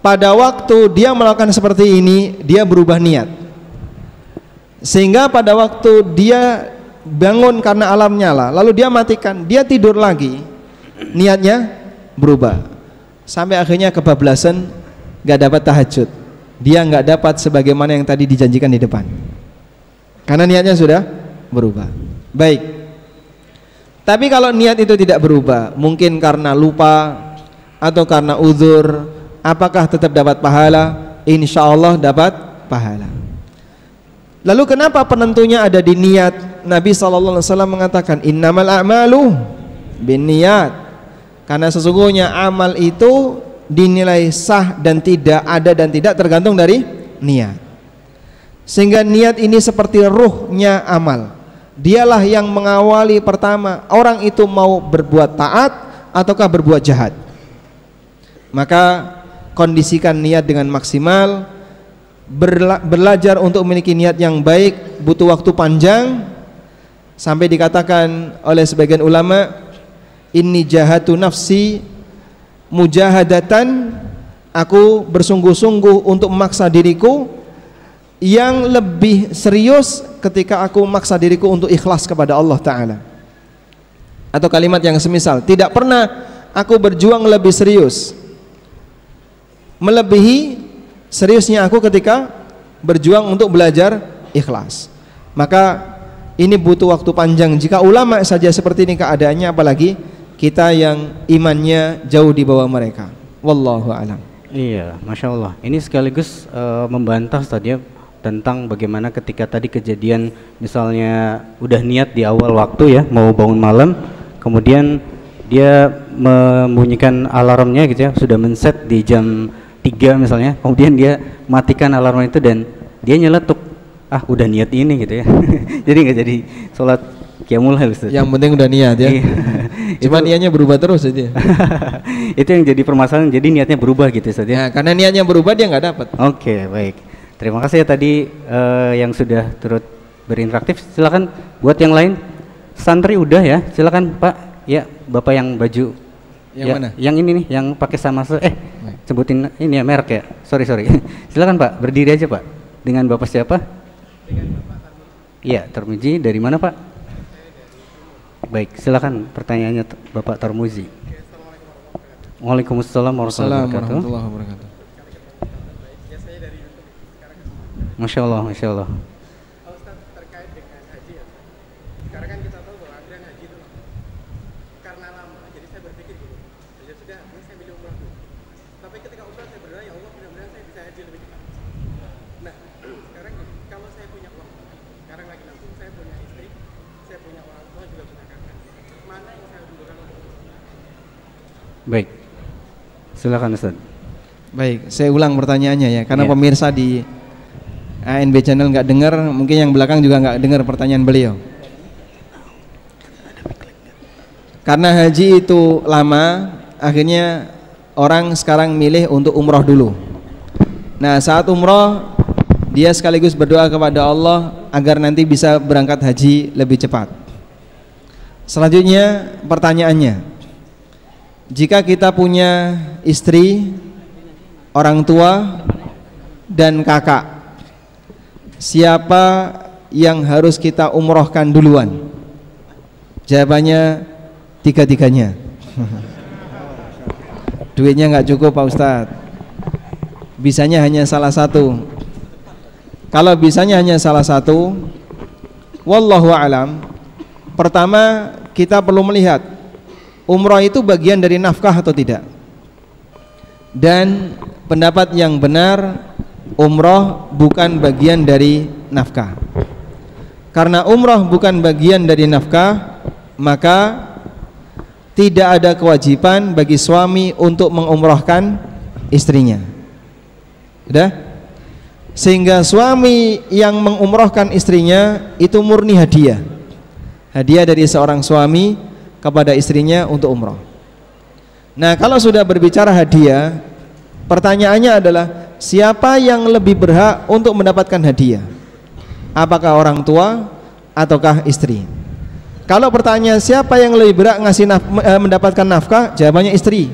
Pada waktu dia melakukan seperti ini, dia berubah niat. Sehingga pada waktu dia bangun karena alarm nyala, lalu dia matikan, dia tidur lagi, niatnya berubah. Sampai akhirnya kebablasan, gak dapat tahajud. Dia gak dapat sebagaimana yang tadi dijanjikan di depan, karena niatnya sudah berubah. Baik. Tapi kalau niat itu tidak berubah, mungkin karena lupa atau karena uzur, apakah tetap dapat pahala? Insya Allah dapat pahala. Lalu kenapa penentunya ada di niat? Nabi SAW mengatakan, innamal a'malu binniyat. Karena sesungguhnya amal itu dinilai sah dan tidak, ada dan tidak, tergantung dari niat. Sehingga niat ini seperti ruhnya amal. Dialah yang mengawali pertama orang itu mau berbuat taat ataukah berbuat jahat. Maka kondisikan niat dengan maksimal. Belajar untuk memiliki niat yang baik butuh waktu panjang, sampai dikatakan oleh sebagian ulama, inni jahatu nafsi mujahadatan, aku bersungguh-sungguh untuk memaksa diriku, yang lebih serius ketika aku memaksa diriku untuk ikhlas kepada Allah Ta'ala. Atau kalimat yang semisal, tidak pernah aku berjuang lebih serius, melebihi seriusnya aku ketika berjuang untuk belajar ikhlas. Maka ini butuh waktu panjang. Jika ulama saja seperti ini keadaannya, apalagi kita yang imannya jauh di bawah mereka. Wallahu a'lam. Iya, Masya Allah. Ini sekaligus membantah tadi ya tentang bagaimana ketika tadi kejadian misalnya udah niat di awal waktu ya mau bangun malam, kemudian dia membunyikan alarmnya gitu ya, sudah men-set di jam 3 misalnya, kemudian dia matikan alarm itu dan dia nyeletuk, udah niat ini gitu ya. Jadi nggak jadi sholat qiyamul lail. Yang penting udah niat ya. Cuma niatnya berubah terus aja. Itu yang jadi permasalahan, jadi niatnya berubah gitu Ustaz ya. Nah, karena niatnya berubah dia nggak dapat. Oke, baik. Terima kasih ya tadi yang sudah turut berinteraktif. Silakan buat yang lain. Santri udah ya, silakan Pak. Ya, Bapak yang baju yang ya, mana? Yang ini nih, yang pakai sama sebutin ini ya merek ya. Sorry. Silakan Pak, berdiri aja Pak. Dengan Bapak siapa? Dengan Bapak Tarmuji. Iya, Tarmuji. Dari mana Pak? Baik, silakan pertanyaannya Bapak Tarmuzi. Waalaikumsalam warahmatullahi wabarakatuh. Masya Allah, Masya Allah. Ustaz, terkait dengan haji ya, sekarang kan kita tahu bahwa antrian haji itu karena lama, jadi saya berpikir gitu, ya sudah, saya milih umrah dulu. Tapi ketika umrah saya berdoa, ya Allah mudah-mudahan saya bisa haji lebih cepat. Nah, sekarang kalau saya punya uang, sekarang lagi langsung saya punya istri, saya punya orang tua juga punya kakak, mana yang saya dulukan untuk umrah? Baik, silakan Ustaz. Baik, saya ulang pertanyaannya ya, karena pemirsa di ANB channel nggak dengar, mungkin yang belakang juga nggak dengar pertanyaan beliau. Karena haji itu lama, akhirnya orang sekarang milih untuk umroh dulu. Nah, saat umroh dia sekaligus berdoa kepada Allah agar nanti bisa berangkat haji lebih cepat. Selanjutnya pertanyaannya, jika kita punya istri, orang tua, dan kakak, siapa yang harus kita umrohkan duluan? Jawabannya tiga-tiganya. Duitnya nggak cukup Pak Ustadz, bisanya hanya salah satu. Kalau bisanya hanya salah satu, wallahu alam. Pertama kita perlu melihat umroh itu bagian dari nafkah atau tidak. Dan pendapat yang benar, umroh bukan bagian dari nafkah. Karena umroh bukan bagian dari nafkah, maka tidak ada kewajiban bagi suami untuk mengumrohkan istrinya. Sudah? Sehingga suami yang mengumrohkan istrinya itu murni hadiah. Hadiah dari seorang suami kepada istrinya untuk umroh. Nah, kalau sudah berbicara hadiah, pertanyaannya adalah siapa yang lebih berhak untuk mendapatkan hadiah? Apakah orang tua ataukah istri? Kalau pertanyaan siapa yang lebih berhak mendapatkan nafkah, jawabannya istri.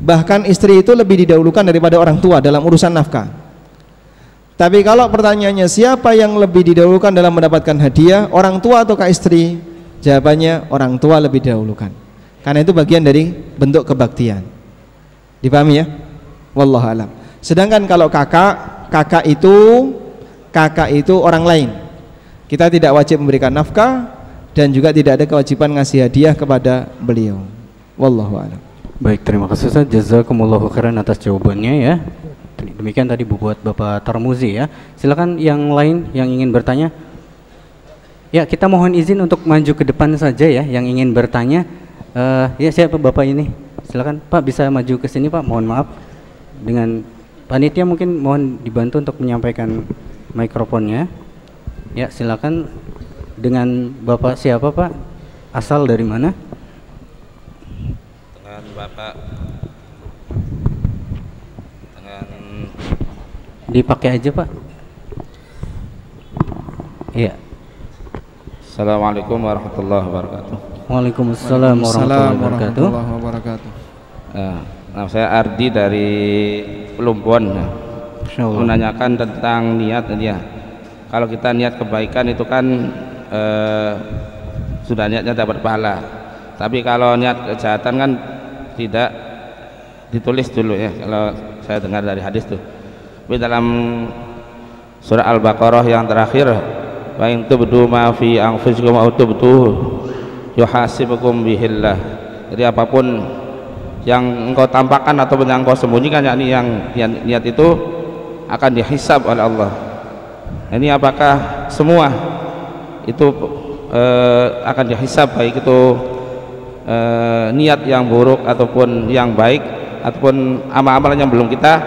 Bahkan istri itu lebih didahulukan daripada orang tua dalam urusan nafkah. Tapi kalau pertanyaannya siapa yang lebih didahulukan dalam mendapatkan hadiah, orang tua ataukah istri? Jawabannya orang tua lebih didahulukan. Karena itu bagian dari bentuk kebaktian. Dipahami ya? Wallahu a'lam. Sedangkan kalau kakak itu orang lain. Kita tidak wajib memberikan nafkah dan juga tidak ada kewajiban ngasih hadiah kepada beliau. Wallahu a'lam. Baik, terima kasih Ustaz. Jazakumullahu khairan atas jawabannya ya. Demikian tadi buat Bapak Tarmuzi ya. Silakan yang lain yang ingin bertanya. Ya, kita mohon izin untuk maju ke depan saja ya yang ingin bertanya. Ya, siapa Bapak ini? Silakan Pak, bisa maju ke sini Pak. Mohon maaf. Dengan panitia mungkin mohon dibantu untuk menyampaikan mikrofonnya. Ya, silakan. Dengan Bapak siapa Pak? Asal dari mana? Dengan Bapak, dengan dipakai aja Pak. Iya. Assalamualaikum warahmatullahi wabarakatuh. Waalaikumsalam warahmatullahi wabarakatuh. Nama saya Ardi dari Plumbon. Menanyakan tentang niat ya. Kalau kita niat kebaikan itu kan sudah niatnya dapat pahala. Tapi kalau niat kejahatan kan tidak ditulis dulu ya, kalau saya dengar dari hadis tuh. Tapi dalam surah Al-Baqarah yang terakhir, wa in tubdu ma fi anfusikum aw tubduhu yuhasibukum bihillah. Jadi apapun yang engkau tampakkan ataupun yang engkau sembunyikan, yakni yang niat itu akan dihisab oleh Allah. Ini apakah semua itu akan dihisab, baik itu niat yang buruk ataupun yang baik, ataupun amal-amalan yang belum kita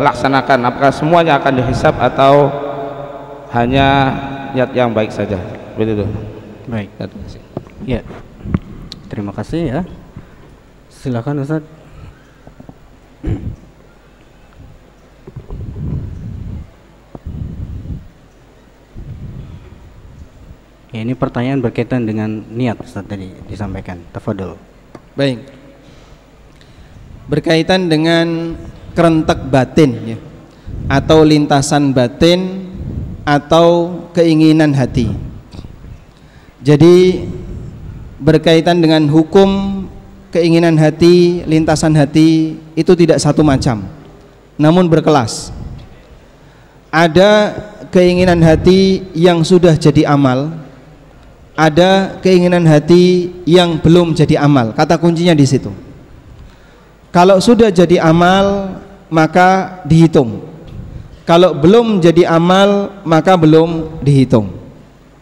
laksanakan, apakah semuanya akan dihisab atau hanya niat yang baik saja? Begitu. Baik. Ya. Terima kasih ya. Silakan Ustaz. Ya, ini pertanyaan berkaitan dengan niat Ustaz tadi disampaikan. Tafadhol. Baik. Berkaitan dengan kerentek batin ya, atau lintasan batin atau keinginan hati. Jadi berkaitan dengan hukum keinginan hati, lintasan hati itu tidak satu macam, namun berkelas. Ada keinginan hati yang sudah jadi amal, ada keinginan hati yang belum jadi amal. Kata kuncinya di situ. Kalau sudah jadi amal maka dihitung. Kalau belum jadi amal maka belum dihitung.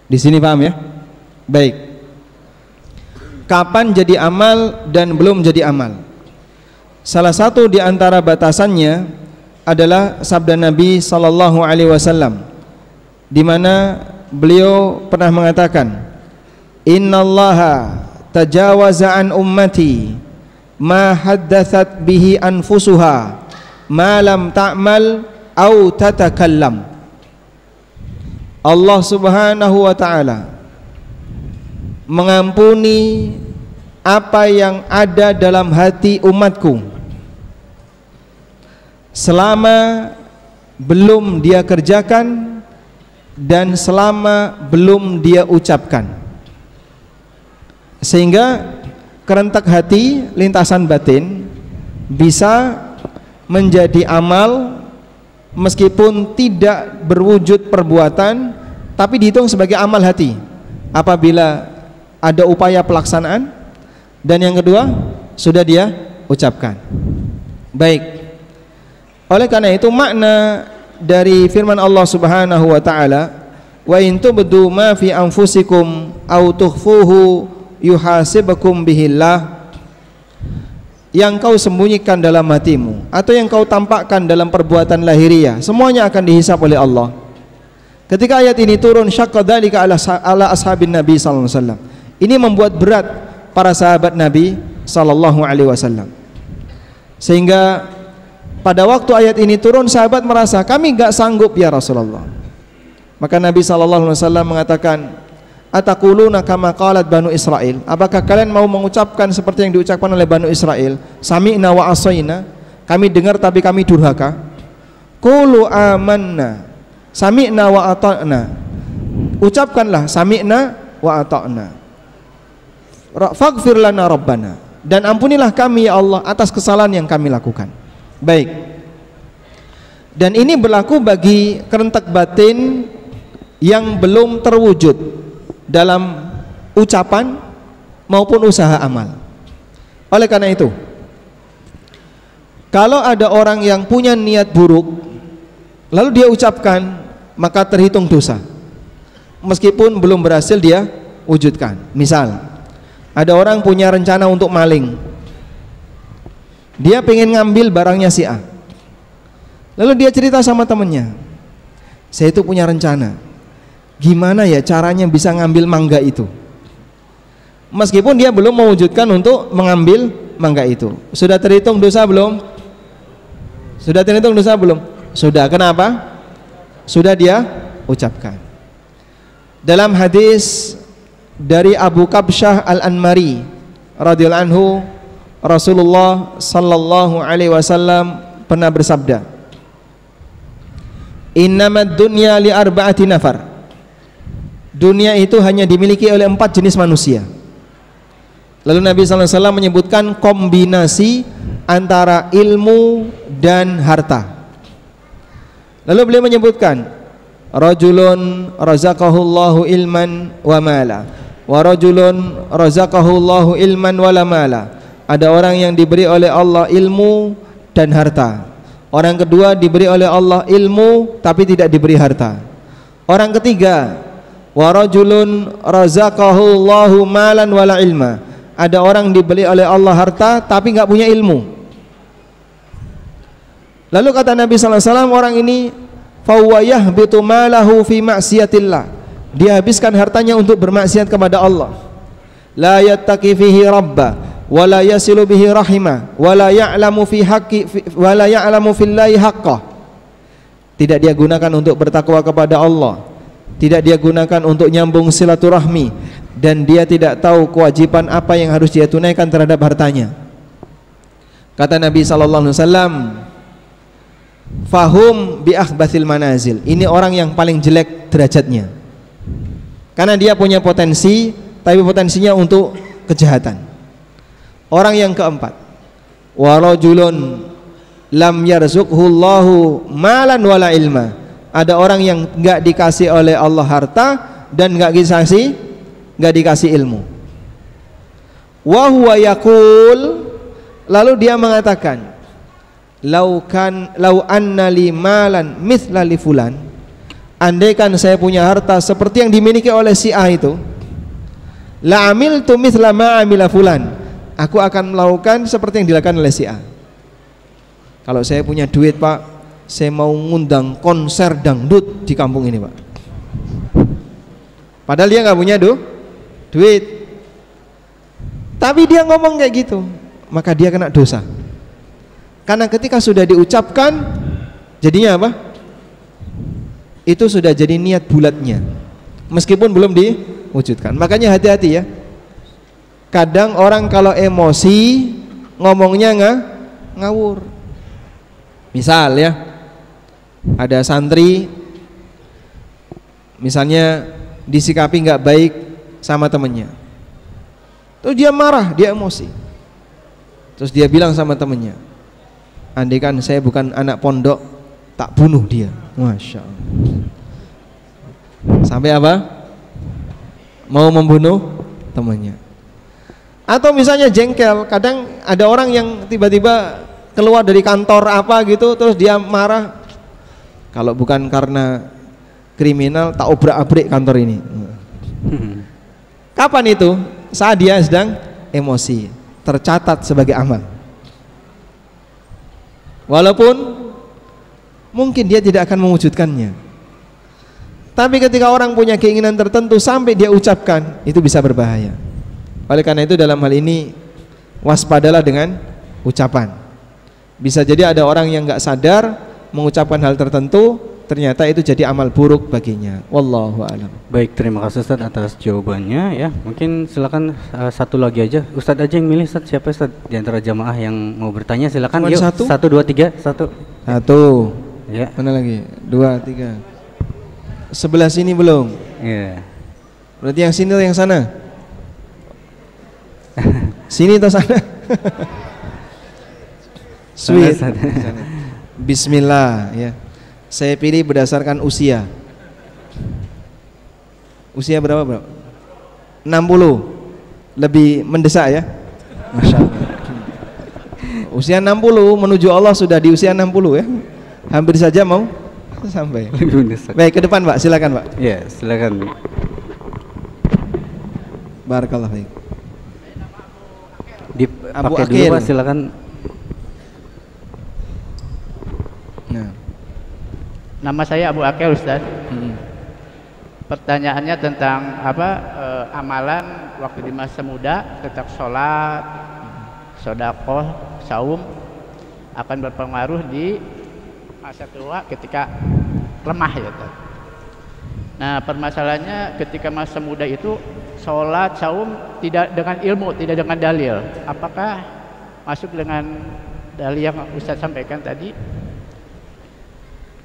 Di sini paham ya? Baik. Kapan jadi amal dan belum jadi amal? Salah satu di antara batasannya adalah sabda Nabi sallallahu alaihi wasallam, di mana beliau pernah mengatakan, "Innallaha tajawaza an ummati ma haddatsat bihi anfusuha ma lam ta'mal au tatakallam." Allah Subhanahu wa taala mengampuni apa yang ada dalam hati umatku selama belum dia kerjakan dan selama belum dia ucapkan. Sehingga kerentak hati, lintasan batin bisa menjadi amal meskipun tidak berwujud perbuatan, tapi dihitung sebagai amal hati apabila ada upaya pelaksanaan, dan yang kedua sudah dia ucapkan. Baik. Oleh karena itu makna dari firman Allah Subhanahu wa taala, wa in tubdu ma fi anfusikum aw tukhfuhu yuhasibukum bihillah, yang kau sembunyikan dalam hatimu atau yang kau tampakkan dalam perbuatan lahiriah, semuanya akan dihisab oleh Allah. Ketika ayat ini turun, syaqqa dzalika ala ashabin Nabi sallallahu alaihi wasallam. Ini membuat berat para sahabat Nabi sallallahu alaihi wasallam. Sehingga pada waktu ayat ini turun, sahabat merasa, kami enggak sanggup ya Rasulullah. Maka Nabi sallallahu alaihi wasallam mengatakan, ataquluna kama qalat Banu Israil? Apakah kalian mau mengucapkan seperti yang diucapkan oleh Banu Israil? Sami'na wa asaina, kami dengar tapi kami durhaka. Qulu amanna, sami'na wa ata'na. Ucapkanlah sami'na wa ata'na. Faghfir lana rabbana, dan ampunilah kami ya Allah atas kesalahan yang kami lakukan. Baik. Dan ini berlaku bagi kerentak batin yang belum terwujud dalam ucapan maupun usaha amal. Oleh karena itu, kalau ada orang yang punya niat buruk lalu dia ucapkan, maka terhitung dosa meskipun belum berhasil dia wujudkan. Misal, ada orang punya rencana untuk maling, dia pengen ngambil barangnya si A, lalu dia cerita sama temennya, saya itu punya rencana, gimana ya caranya bisa ngambil mangga itu. Meskipun dia belum mewujudkan untuk mengambil mangga itu. Sudah terhitung dosa belum? Sudah terhitung dosa belum? Sudah. Kenapa? Sudah dia ucapkan. Dalam hadis dari Abu Kabsyah Al-Anmari radhiyallahu anhu, Rasulullah sallallahu alaihi wasallam pernah bersabda, "Innamad dunya li arba'ati nafar." Dunia itu hanya dimiliki oleh 4 jenis manusia. Lalu Nabi SAW menyebutkan kombinasi antara ilmu dan harta. Lalu beliau menyebutkan rajulun razaqahullahu ilman wa mala wa rajulun razaqahullahu ilman wa la mala. Ada orang yang diberi oleh Allah ilmu dan harta. Orang kedua diberi oleh Allah ilmu tapi tidak diberi harta. Orang ketiga wa rajulun razaqahullahu malan wa la ilma. Ada orang diberi oleh Allah harta tapi enggak punya ilmu. Lalu kata Nabi SAW, orang ini fawwayah bitu malahu fi maksiatillah, dia habiskan hartanya untuk bermaksiat kepada Allah. La yattaqi fihi rabba wa la yasilu bihi rahimah wa la ya'lamu fi haqqi wa la ya'lamu fillahi haqqah. Tidak dia gunakan untuk bertakwa kepada Allah, tidak dia gunakan untuk nyambung silaturahmi, dan dia tidak tahu kewajiban apa yang harus dia tunaikan terhadap hartanya. Kata Nabi SAW, fahum bi akhbathil manazil, ini orang yang paling jelek derajatnya, karena dia punya potensi tapi potensinya untuk kejahatan. Orang yang keempat, wa rajulun lam yarzuqhullahu malan wala ilma, ada orang yang enggak dikasih oleh Allah harta dan enggak dikasih ilmu. Wa huwa yaqul, lalu dia mengatakan, lau anna li malan mithla li fulan, andaikan saya punya harta seperti yang dimiliki oleh si A itu, la amiltu mithla ma amila fulan, aku akan melakukan seperti yang dilakukan oleh si A. Kalau saya punya duit Pak, saya mau ngundang konser dangdut di kampung ini Pak, padahal dia nggak punya duit, tapi dia ngomong kayak gitu, maka dia kena dosa. Karena ketika sudah diucapkan, jadinya apa? Itu sudah jadi niat bulatnya, meskipun belum diwujudkan. Makanya hati-hati ya. Kadang orang kalau emosi ngomongnya ngawur. Misal ya, ada santri misalnya disikapi nggak baik sama temennya, terus dia marah, dia emosi, terus dia bilang sama temennya, andaikan saya bukan anak pondok, tak bunuh dia. Masya Allah. Sampai apa? Mau membunuh temannya. Atau misalnya jengkel, kadang ada orang yang tiba-tiba keluar dari kantor apa gitu, terus dia marah, kalau bukan karena kriminal tak obrak-abrik kantor ini. Kapan itu? Saat dia sedang emosi, tercatat sebagai amal. Walaupun mungkin dia tidak akan mewujudkannya, tapi ketika orang punya keinginan tertentu sampai dia ucapkan, itu bisa berbahaya. Oleh karena itu dalam hal ini waspadalah dengan ucapan. Bisa jadi ada orang yang nggak sadar mengucapkan hal tertentu, ternyata itu jadi amal buruk baginya. Wallahu a'lam. Baik, terima kasih Ustadz atas jawabannya ya. Mungkin silakan satu lagi aja. Ustadz aja yang milih, Ustadz. Siapa Ustadz di antara jamaah yang mau bertanya? Silakan. Yuk, satu, dua, tiga. Satu. Ya. Mana lagi? 2, 3. Sebelah sini belum? Iya. Berarti yang sini atau yang sana? Sini atau sana? Sweet. Bismillah ya. Saya pilih berdasarkan usia. Usia berapa bro? 60. Lebih mendesak ya. Masya Allah. Usia 60 menuju Allah sudah di usia 60 ya. Hampir saja mau sampai. Lebih mendesak. Baik, ke depan Pak, silakan Pak. Iya, silakan. Barakallah baik. Dipakai dulu Pak, silakan. Nah. Nama saya Abu Akil Ustaz. Pertanyaannya tentang amalan waktu di masa muda, tentang sholat, sedekah, saum akan berpengaruh di masa tua ketika lemah ya Ustaz. Nah permasalahannya ketika masa muda itu sholat, saum tidak dengan ilmu, tidak dengan dalil. Apakah masuk dengan dalil yang Ustaz sampaikan tadi?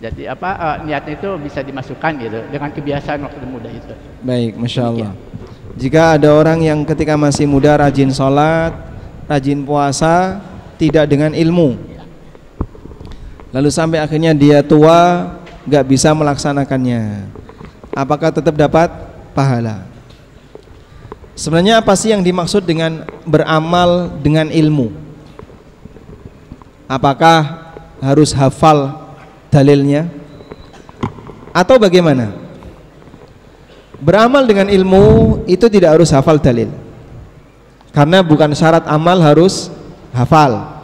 Jadi niatnya itu bisa dimasukkan gitu dengan kebiasaan waktu muda itu. Baik, masya Allah. Jika ada orang yang ketika masih muda rajin sholat, rajin puasa, tidak dengan ilmu, lalu sampai akhirnya dia tua gak bisa melaksanakannya, apakah tetap dapat pahala? Sebenarnya apa sih yang dimaksud dengan beramal dengan ilmu? Apakah harus hafal dalilnya atau bagaimana? Beramal dengan ilmu itu tidak harus hafal dalil, karena bukan syarat amal harus hafal.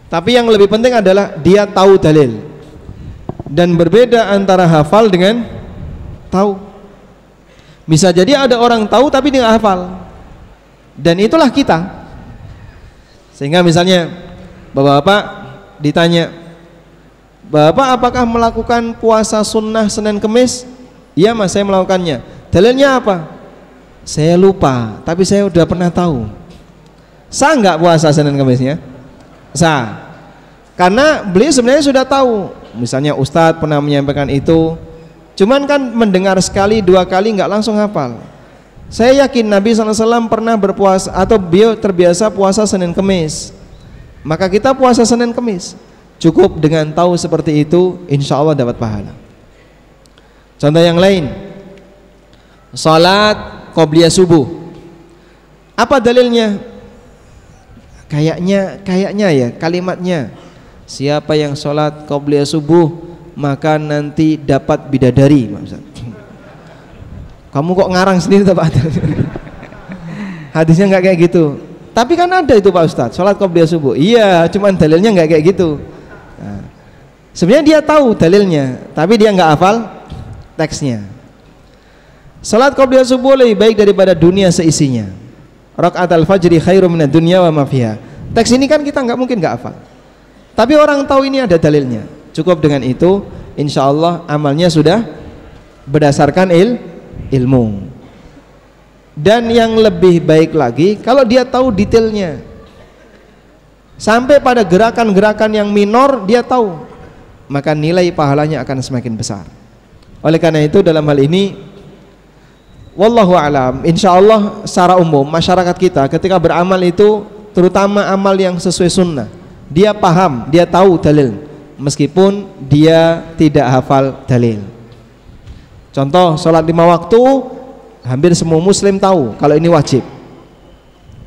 Tapi yang lebih penting adalah dia tahu dalil. Dan berbeda antara hafal dengan tahu. Bisa jadi ada orang tahu tapi dia nggak hafal. Dan itulah kita. Sehingga misalnya bapak-bapak ditanya, "Bapak apakah melakukan puasa sunnah Senin Kemis?" "Iya Mas, saya melakukannya." "Dalilnya apa?" "Saya lupa, tapi saya udah pernah tahu." Sah nggak puasa Senin Kemisnya? Sah. Karena beliau sebenarnya sudah tahu. Misalnya Ustadz pernah menyampaikan itu, cuman kan mendengar sekali dua kali nggak langsung hafal. Saya yakin Nabi SAW pernah berpuasa atau beliau terbiasa puasa Senin Kemis. Maka kita puasa Senin Kemis. Cukup dengan tahu seperti itu, insya Allah dapat pahala. Contoh yang lain, salat qobliyah subuh. Apa dalilnya? Kayaknya ya kalimatnya, siapa yang sholat qobliyah subuh maka nanti dapat bidadari. Kamu kok ngarang sendiri Pak? Hadisnya nggak kayak gitu. Tapi kan ada itu Pak Ustadz, sholat qobliyah subuh. Iya, cuman dalilnya nggak kayak gitu. Nah, sebenarnya dia tahu dalilnya, tapi dia nggak hafal teksnya. Sholat qobliyah subuh lebih baik daripada dunia seisinya. Rakaatul fajri khairum minad dunya wa ma fiha. Teks ini kan kita nggak mungkin nggak hafal. Tapi orang tahu ini ada dalilnya. Cukup dengan itu, insya Allah amalnya sudah berdasarkan ilmu. Dan yang lebih baik lagi, kalau dia tahu detailnya, sampai pada gerakan-gerakan yang minor dia tahu, maka nilai pahalanya akan semakin besar. Oleh karena itu dalam hal ini, wallahu alam, insya Allah secara umum masyarakat kita ketika beramal itu, terutama amal yang sesuai sunnah, dia paham, dia tahu dalil meskipun dia tidak hafal dalil. Contoh, sholat 5 waktu hampir semua muslim tahu kalau ini wajib,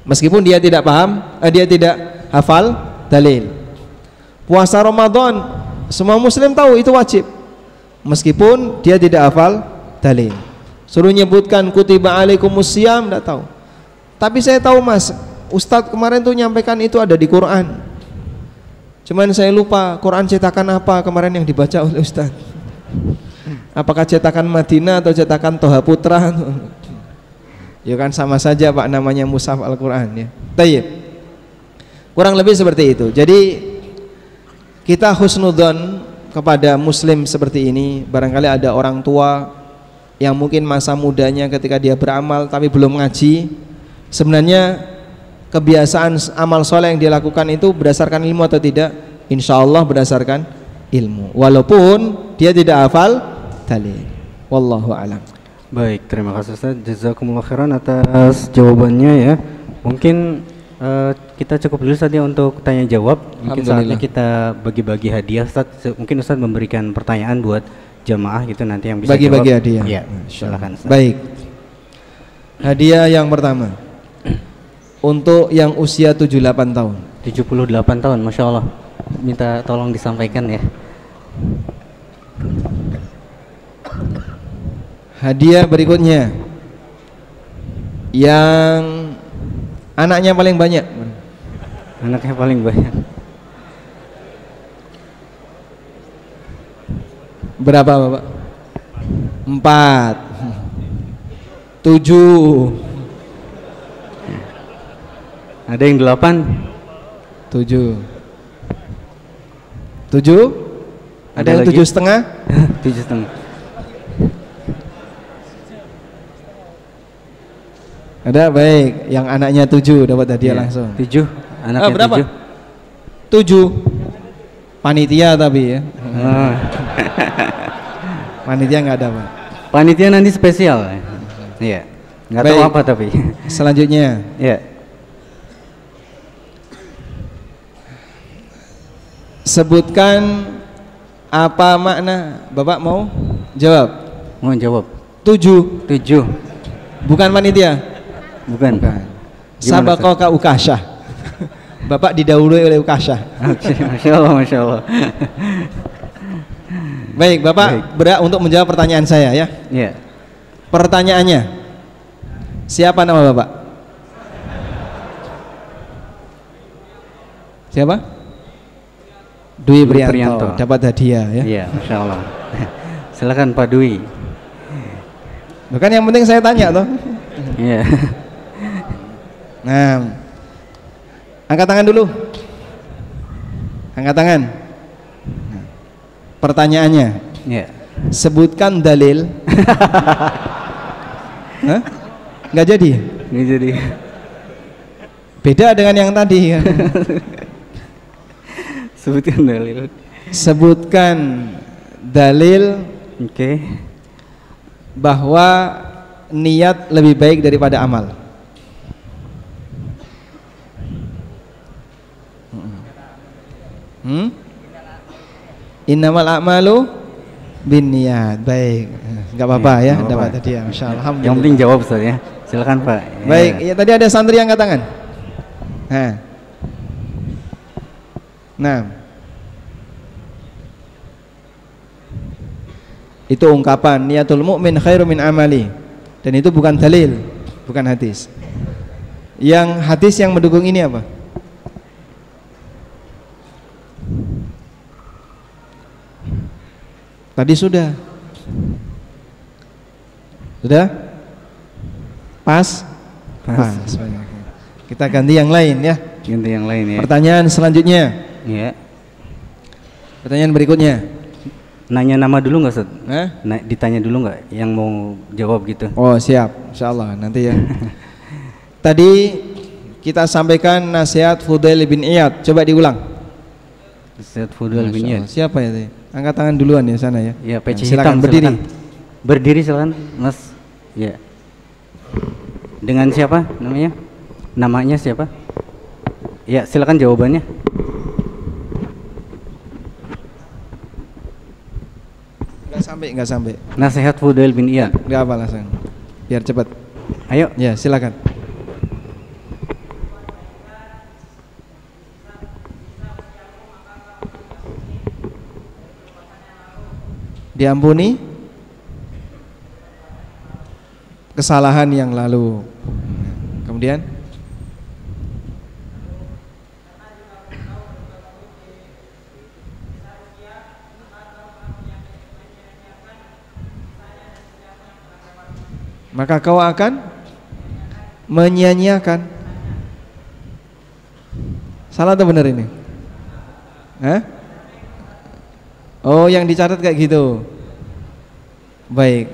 meskipun dia tidak paham, dia tidak hafal dalil. Puasa Ramadan semua muslim tahu itu wajib, meskipun dia tidak hafal dalil. Suruh nyebutkan kutiba alaikumusiyam, tidak tahu. Tapi saya tahu Mas, Ustadz kemarin tuh nyampaikan itu ada di Quran. Cuman saya lupa Quran cetakan apa kemarin yang dibaca oleh Ustadz. Apakah cetakan Madinah atau cetakan Toha Putra? Ya kan sama saja Pak, namanya mushaf Al-Quran ya. Tayyib. Kurang lebih seperti itu. Jadi kita husnudzon kepada muslim seperti ini. Barangkali ada orang tua yang mungkin masa mudanya ketika dia beramal tapi belum ngaji, sebenarnya kebiasaan amal soleh yang dia lakukan itu berdasarkan ilmu atau tidak? Insya Allah berdasarkan ilmu, walaupun dia tidak hafal dalil. Wallahu alam. Baik, terima kasih Ustaz, jazakumullah khairan atas jawabannya ya. Mungkin kita cukup dulu saja untuk tanya jawab. Mungkin saatnya kita bagi-bagi hadiah Ustaz. Mungkin Ustaz memberikan pertanyaan buat jamaah gitu nanti yang bisa bagi-bagi jawab. hadiah. Ya, silakan Ustaz. Baik. Hadiah yang pertama untuk yang usia 78 tahun. 78 tahun, Masya Allah. Minta tolong disampaikan ya. Hadiah berikutnya yang anaknya paling banyak. Anaknya paling banyak. Berapa Bapak? 4 7. Ada yang 8? 7. 7? Ada yang 7,5? 7,5. Ada, baik. Yang anaknya 7 dapat hadiah langsung. 7. Anaknya berapa? 7. 7. Panitia tapi ya. Panitia nggak ada Pak. Panitia nanti spesial. Iya. Nggak tahu Baik. apa tapi. Selanjutnya, Ya. sebutkan apa makna. Bapak mau jawab? Mau jawab. 7. 7. Bukan panitia. Bukan. Gimana, Sabakoka Ukasyah. Bapak didahului oleh Ukasyah. Oke, Masya Allah, Masya Allah. Baik, Bapak Baik. berhak untuk menjawab pertanyaan saya ya. Ya. Pertanyaannya, siapa nama Bapak? Siapa? Dwi Dwi Prianto. Prianto. Dapat hadiah ya. Iya, Masya Allah. Silakan Pak Dwi. Bukan yang penting saya tanya toh. Iya. Nah, angkat tangan dulu. Angkat tangan. Nah, pertanyaannya, Iya. sebutkan dalil. Hah? Nggak jadi. Ini jadi Beda dengan yang tadi kan. sebutkan dalil. Sebutkan dalil Oke. bahwa niat lebih baik daripada amal. Innamal a'malu bin niat. Baik, nggak apa-apa ya, nggak dapat apa-apa. hadiah. Masya Allah. Yang penting jawab Ustaz ya. Silakan Pak. Ya. Baik, ya tadi ada santri yang angkat tangan. Nah, itu ungkapan niatul mu'min khairu min amali, dan itu bukan dalil, bukan hadis. Yang hadis yang mendukung ini apa? Tadi sudah. Pas? Pas. Kita ganti yang lain ya. Ganti yang lain ya. Pertanyaan selanjutnya. Iya. Pertanyaan berikutnya. Nanya nama dulu nggak Ustaz? Hah? Nah, ditanya dulu nggak yang mau jawab gitu? Oh siap, insyaallah nanti ya. Tadi kita sampaikan nasihat Fudail bin Iyad. Coba diulang. Ustaz Fudail bin Masya Iyad. Allah. Siapa ya tadi? Angkat tangan duluan ya sana ya. Ya, peci silakan hitam, berdiri. silakan. Berdiri silakan, Mas. Ya. Dengan siapa namanya? Namanya siapa? Ya, silakan jawabannya. Enggak sampai. Nasihat Fudail bin Iyad. Enggak apa langsung. Biar cepat. Ayo. Ya, silakan. Diampuni kesalahan yang lalu. Kemudian maka kau akan menyia-nyiakan. Salah atau benar ini? Hah? Oh, yang dicatat kayak gitu. Baik.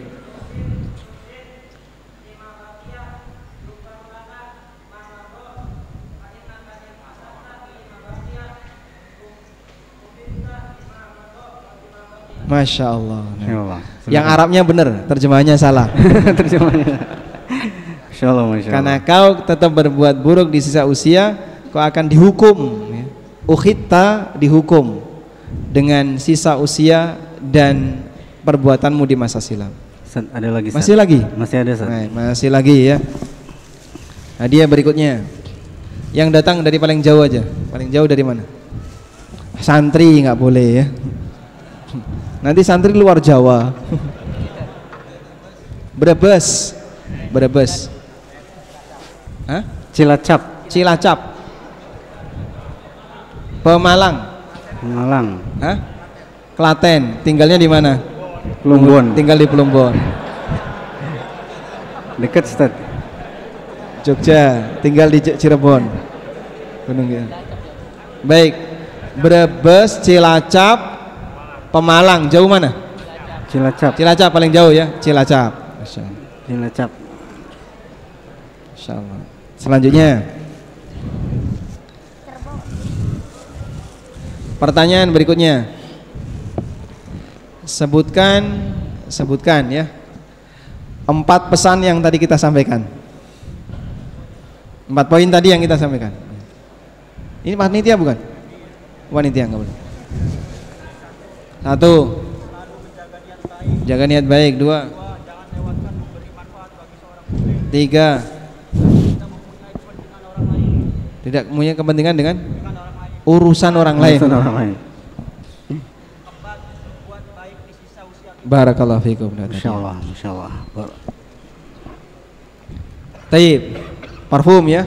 Masya Allah. Masya Allah. Yang Arabnya benar, terjemahannya salah. Terjemahnya. Masya Allah, Masya Allah. Karena kau tetap berbuat buruk di sisa usia, kau akan dihukum. Ukhita, dihukum dengan sisa usia dan perbuatanmu di masa silam. Ustaz, ada lagi Ustaz? Masih lagi? Masih ada Ustaz. Nah, masih lagi ya. Hadiah berikutnya. Yang datang dari paling jauh aja. Paling jauh dari mana? Santri nggak boleh ya. Nanti santri luar Jawa. Brebes. Brebes. Hah? Cilacap. Cilacap. Pemalang. Malang. Hah? Klaten. Tinggalnya di mana? Plumbon. Tinggal di Plumbon. Dekat Ustaz. Jogja. Tinggal di Cirebon. Gunung ya. Baik. Brebes, Cilacap, Pemalang. Jauh mana? Cilacap. Cilacap paling jauh ya. Cilacap. Cilacap. Insyaallah. Selanjutnya. Pertanyaan berikutnya. Sebutkan ya. 4 pesan yang tadi kita sampaikan. 4 poin tadi yang kita sampaikan. Ini panitia bukan? Panitia enggak boleh. 1, jaga niat baik. 2, 3, tidak punya kepentingan dengan urusan orang lain. Barakallahu fikum. Insyaallah, insyaallah. Taib, parfum ya.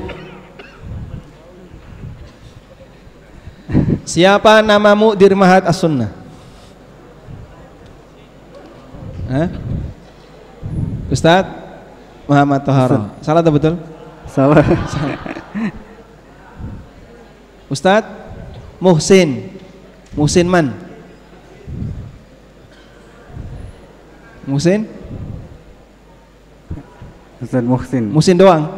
Siapa namamu di Mahat As-Sunnah? Ustadz Muhammad Toharo. Salah atau betul? Salah. Ustadz Muhsin. Muhsin man? Muhsin? Ustadz Muhsin. Muhsin doang.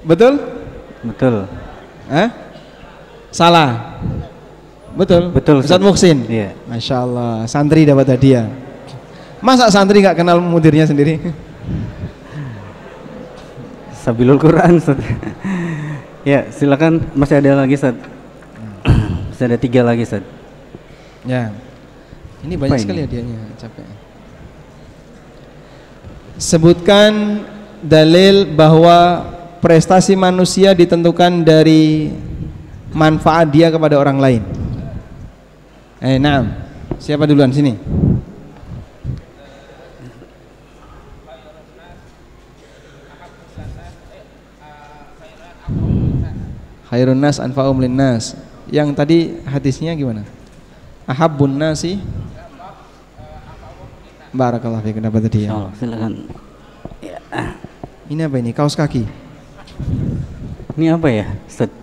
Betul? Betul. Salah. Betul. Betul. Ustadz Muhsin. Iya. Masya Allah. Santri dapat hadiah. Masa santri nggak kenal mudirnya sendiri? Sabilul Quran, Ustaz. Ya, silakan, masih ada lagi, Ustaz. Masih ada 3 lagi, Ustaz. Ya. Ini banyak Apa sekali ini? hadiahnya, capek. Sebutkan dalil bahwa prestasi manusia ditentukan dari manfaat dia kepada orang lain. Naam. Siapa duluan sini? Khairun nas anfa'um linnas. Yang tadi hadisnya gimana? Ahabbun nasi. Barakallahu fiik, dapat tadi ya. Insyaallah, silakan. Ya. Ini apa ini? Kaos kaki. Ini apa ya, Ustaz?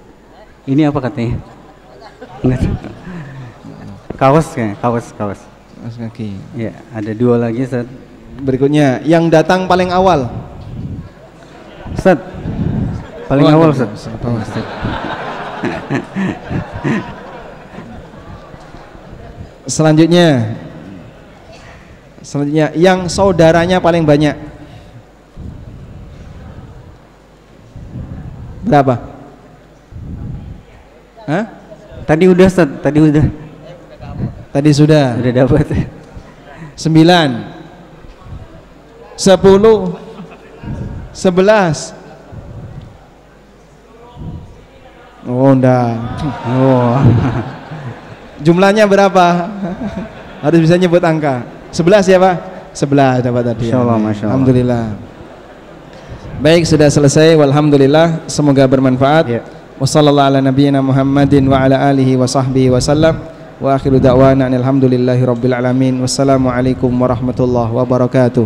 Ini apa katanya? Enggak tahu. Kaos kayaknya, kaos. Kaos kaki. Ya, ada 2 lagi, Ustaz. Berikutnya, yang datang paling awal. Ustaz. Paling awal, Ustaz. Selanjutnya, yang saudaranya paling banyak. Berapa? Hah? Tadi udah, Ustaz. Tadi udah. Tadi sudah. Udah dapat. 9, 10, 11. Oh, enggak. Oh. Jumlahnya berapa? Harus bisa nyebut angka. 11 ya, Pak? 11 dapat tadi. Insyaallah, masyaallah. Alhamdulillah. Baik, sudah selesai. Walhamdulillah, semoga bermanfaat. Ya. Wassallallahu ala nabiyyina Muhammadin wa ala alihi wa sahbihi wasallam. Wa akhiru da'wana alhamdulillahi rabbil alamin. Wassalamualaikum warahmatullahi wabarakatuh.